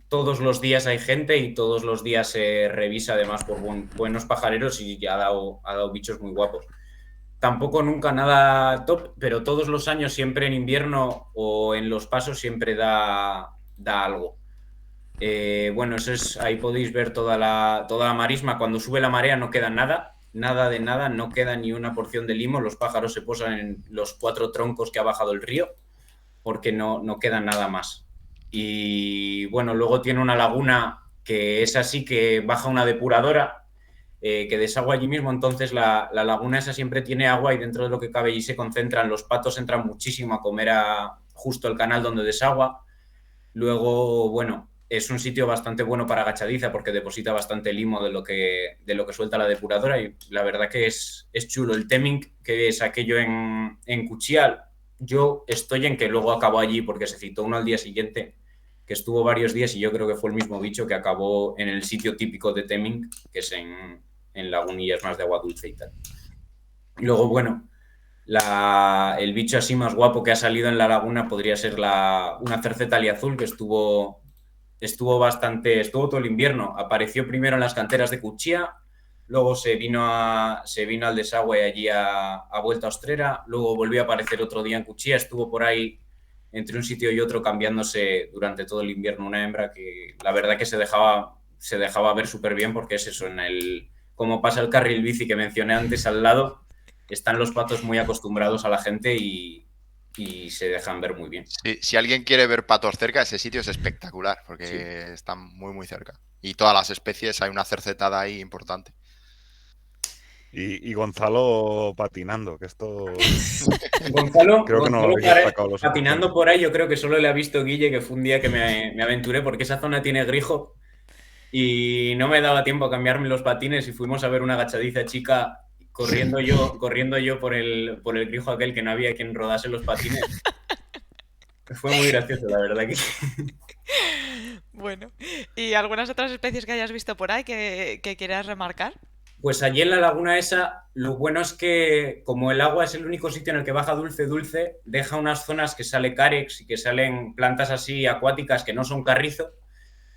todos los días hay gente y todos los días se revisa además por buenos pajareros y ha dado bichos muy guapos. Tampoco nunca nada top, pero todos los años, siempre en invierno o en los pasos, siempre da algo. Bueno, ahí podéis ver toda la marisma. Cuando sube la marea no queda nada de nada, no queda ni una porción de limo. Los pájaros se posan en los 4 troncos que ha bajado el río porque no queda nada más. Y bueno, luego tiene una laguna que es así, que baja una depuradora que desagua allí mismo, entonces la laguna esa siempre tiene agua y dentro de lo que cabe allí se concentran, los patos entran muchísimo a comer a justo el canal donde desagua. Luego, bueno, es un sitio bastante bueno para agachadiza porque deposita bastante limo de lo que suelta la depuradora y la verdad que es chulo. El Temminck, que es aquello en Cuchial, yo estoy en que luego acabó allí porque se citó uno al día siguiente, que estuvo varios días y yo creo que fue el mismo bicho que acabó en el sitio típico de Temminck, que es en lagunillas más de agua dulce y tal. Y luego, bueno, el bicho así más guapo que ha salido en la laguna podría ser una cerceta aliazul que estuvo todo el invierno. Apareció primero en las canteras de Cuchía, luego se vino al desagüe allí a Vuelta Ostrera, luego volvió a aparecer otro día en Cuchía, estuvo por ahí entre un sitio y otro cambiándose durante todo el invierno, una hembra que la verdad que se dejaba ver súper bien porque es eso, como pasa el carril bici que mencioné antes al lado, están los patos muy acostumbrados a la gente y se dejan ver muy bien. Sí, si alguien quiere ver patos cerca, ese sitio es espectacular porque están muy, muy cerca. Y todas las especies, hay una cercetada ahí importante. Y Gonzalo patinando, que esto... Gonzalo, creo que no lo habéis destacado lo patinando por ahí, yo creo que solo le ha visto Guille, que fue un día que me aventuré porque esa zona tiene grijo y no me daba tiempo a cambiarme los patines y fuimos a ver una agachadiza chica corriendo yo por el grijo aquel que no había quien rodase los patines. Fue muy gracioso, la verdad que... Bueno, ¿y algunas otras especies que hayas visto por ahí que quieras remarcar? Pues allí en la laguna esa, lo bueno es que como el agua es el único sitio en el que baja dulce, deja unas zonas que sale cárex y que salen plantas así acuáticas que no son carrizo.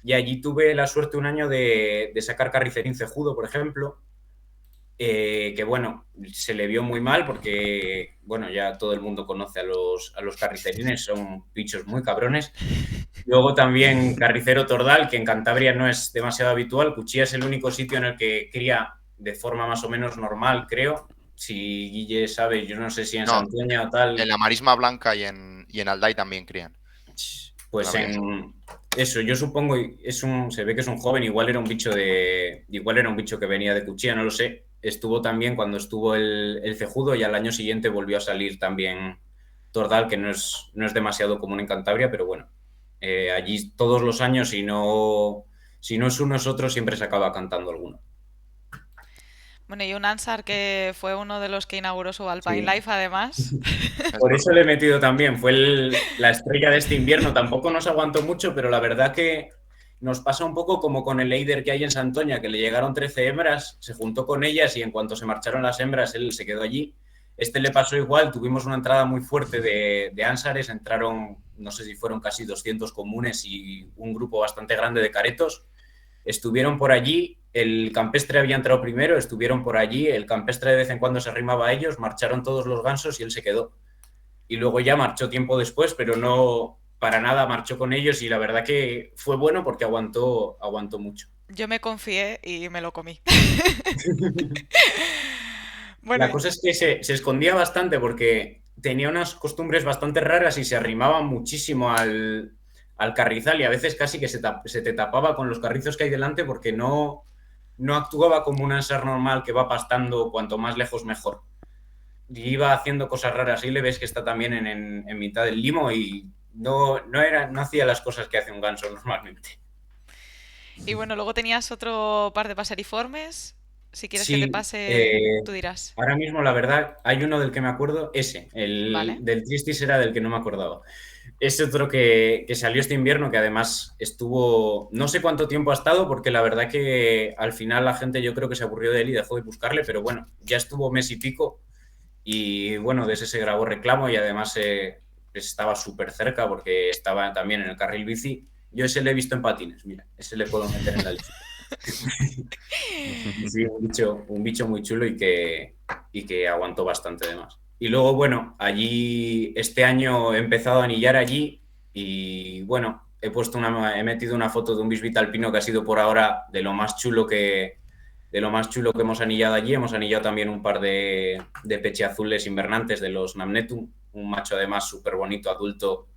Y allí tuve la suerte un año de sacar carricerín cejudo, por ejemplo, que bueno, se le vio muy mal porque, bueno, ya todo el mundo conoce a los carricerines, son bichos muy cabrones. Luego también carricero tordal, que en Cantabria no es demasiado habitual. Cuchilla es el único sitio en el que cría de forma más o menos normal, creo. Si Guille sabe, yo no sé si en Santoña o tal. En la marisma blanca y en Alday también crían. Pues eso, yo supongo, se ve que es un joven, igual era un bicho que venía de Cuchilla, no lo sé. Estuvo también cuando estuvo el cejudo y al año siguiente volvió a salir también tordal, que no es demasiado común en Cantabria, pero bueno. Allí todos los años, si no es uno es otro, siempre se acaba cantando alguno. Bueno, y un Ansar que fue uno de los que inauguró su Alpine Life, además. Por eso le he metido también. Fue la estrella de este invierno. Tampoco nos aguantó mucho, pero la verdad que nos pasa un poco como con el Eider que hay en Santoña, que le llegaron 13 hembras, se juntó con ellas y en cuanto se marcharon las hembras, él se quedó allí. Este le pasó igual, tuvimos una entrada muy fuerte de Ansares, entraron, no sé si fueron casi 200 comunes y un grupo bastante grande de caretos. Estuvieron por allí, el campestre había entrado primero, estuvieron por allí, el campestre de vez en cuando se arrimaba a ellos, marcharon todos los gansos y él se quedó. Y luego ya marchó tiempo después, pero no para nada marchó con ellos y la verdad que fue bueno porque aguantó mucho. Yo me confié y me lo comí. Bueno, la cosa es que se escondía bastante porque tenía unas costumbres bastante raras y se arrimaba muchísimo al carrizal y a veces casi que se te tapaba con los carrizos que hay delante porque no actuaba como un Ansar normal que va pastando cuanto más lejos mejor. Y iba haciendo cosas raras y le ves que está también en mitad del limo y no hacía las cosas que hace un ganso normalmente. Y bueno, luego tenías otro par de paseriformes. Si quieres que te pase, tú dirás. Ahora mismo, la verdad, hay uno del que me acuerdo, ¿vale? Del Tristis era del que no me acordaba. Es otro que salió este invierno, que además estuvo, no sé cuánto tiempo ha estado, porque la verdad que al final la gente yo creo que se aburrió de él y dejó de buscarle, pero bueno, ya estuvo mes y pico y bueno, de ese se grabó reclamo y además estaba súper cerca porque estaba también en el carril bici. Yo ese le he visto en patines, mira, ese le puedo meter en la lista. Sí, un bicho muy chulo y que aguantó bastante además. Y luego, bueno, allí este año he empezado a anillar allí y bueno, he metido una foto de un bisbita alpino que ha sido por ahora de lo más chulo que hemos anillado allí. Hemos anillado también un par de pechiazules invernantes de los Namnetum, un macho además súper bonito, adulto,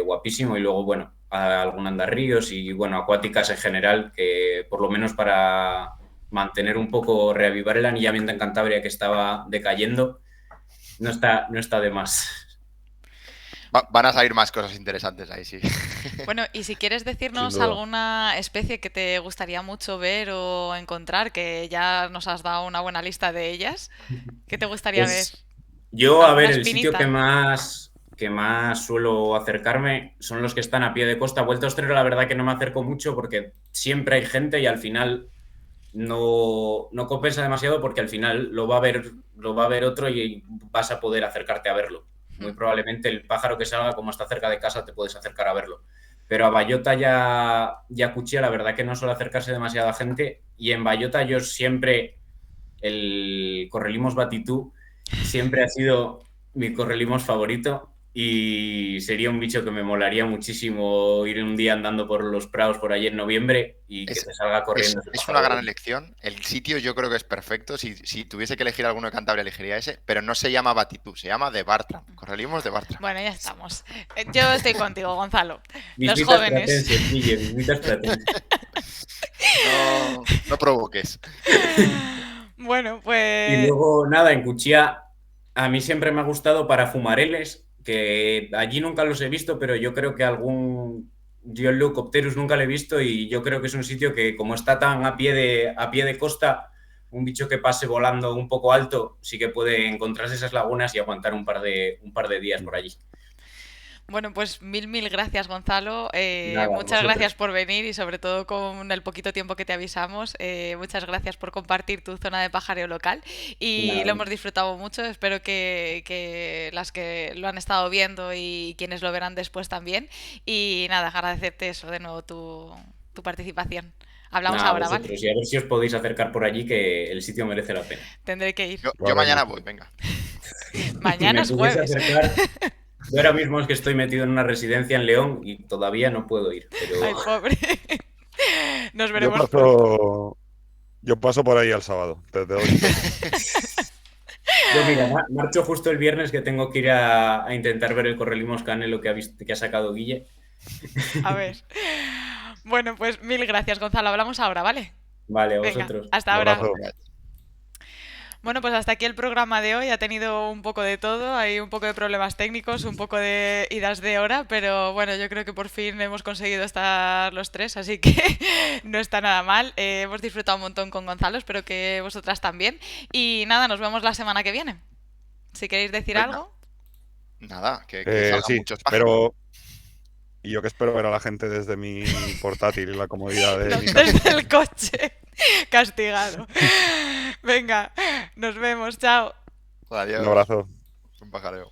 guapísimo, y luego, bueno, algún andarríos y, bueno, acuáticas en general, que por lo menos para mantener un poco, reavivar el anillamiento en Cantabria que estaba decayendo, no está de más. Van a salir más cosas interesantes ahí, sí. Bueno, y si quieres decirnos Sin duda. alguna especie que te gustaría mucho ver o encontrar, que ya nos has dado una buena lista de ellas, ¿qué te gustaría ver? Pues yo, a ¿Alguna ver, el sitio espinita? que más suelo acercarme son los que están a pie de costa. Vuelta Ostrero, la verdad que no me acerco mucho porque siempre hay gente y al final no compensa demasiado porque al final lo va a ver otro y vas a poder acercarte a verlo. Muy probablemente el pájaro que salga, como está cerca de casa, te puedes acercar a verlo. Pero a Bayota y a Cuchilla, la verdad que no suele acercarse demasiada gente. Y en Bayota yo siempre, el Correlimos Batitú siempre ha sido mi Correlimos favorito. Y sería un bicho que me molaría muchísimo ir un día andando por los prados por allí en noviembre y que Es, te salga corriendo ese es una pájaro. gran elección. El sitio yo creo que es perfecto. Si tuviese que elegir alguno de Cantabria, elegiría ese. Pero no se llama Batitú, se llama de Bartram. Correlimos de Bartram. Bueno, ya estamos. Yo estoy contigo, Gonzalo. Los Visitas jóvenes. platenses, Guille, visitas platenses. No provoques. Bueno, Y pues luego, nada, en Cuchilla a mí siempre me ha gustado para fumareles, que allí nunca los he visto, pero yo creo que yo el Leucopterus nunca lo he visto y yo creo que es un sitio que como está tan a pie de costa, un bicho que pase volando un poco alto sí que puede encontrarse esas lagunas y aguantar un par de días por allí. bueno, pues mil gracias, Gonzalo. Nada, Muchas vosotros. gracias por venir y sobre todo con el poquito tiempo que te avisamos. Muchas gracias por compartir tu zona de pajareo local y Nada. lo hemos disfrutado mucho. Espero que las que lo han estado viendo y quienes lo verán después también. Y nada, agradecerte eso de nuevo tu participación. Hablamos Nada, ahora, ¿vale? vosotros. Y a ver si os podéis acercar por allí, que el sitio merece la pena. Tendré que ir. Yo Vale, mañana no. voy, venga. Mañana Me es pudiese jueves. acercar. Yo ahora mismo es que estoy metido en una residencia en León y todavía no puedo ir. Pero Ay, pobre. Nos Yo veremos pronto. paso por ahí el sábado. Te doy un toque. yo, mira, marcho justo el viernes que tengo que ir a intentar ver el Correlimos Canelo que ha sacado Guille. A ver. Bueno, pues mil gracias, Gonzalo. Hablamos ahora, ¿vale? Vale, a Venga, vosotros. hasta Un ahora. abrazo. Bueno, pues hasta aquí el programa de hoy. Ha tenido un poco de todo. Hay un poco de problemas técnicos, un poco de idas de hora, pero bueno, yo creo que por fin hemos conseguido estar los tres, así que no está nada mal. Hemos disfrutado un montón con Gonzalo, espero que vosotras también. Y nada, nos vemos la semana que viene. Si queréis decir Venga. algo. Nada, que salgan Sí, muchos pájaros. pero. Y yo que espero ver a la gente desde mi portátil y la comodidad de No, mi casa. desde el coche. Castigado. Venga, nos vemos. Chao. Adiós. Un abrazo. Un pajareo.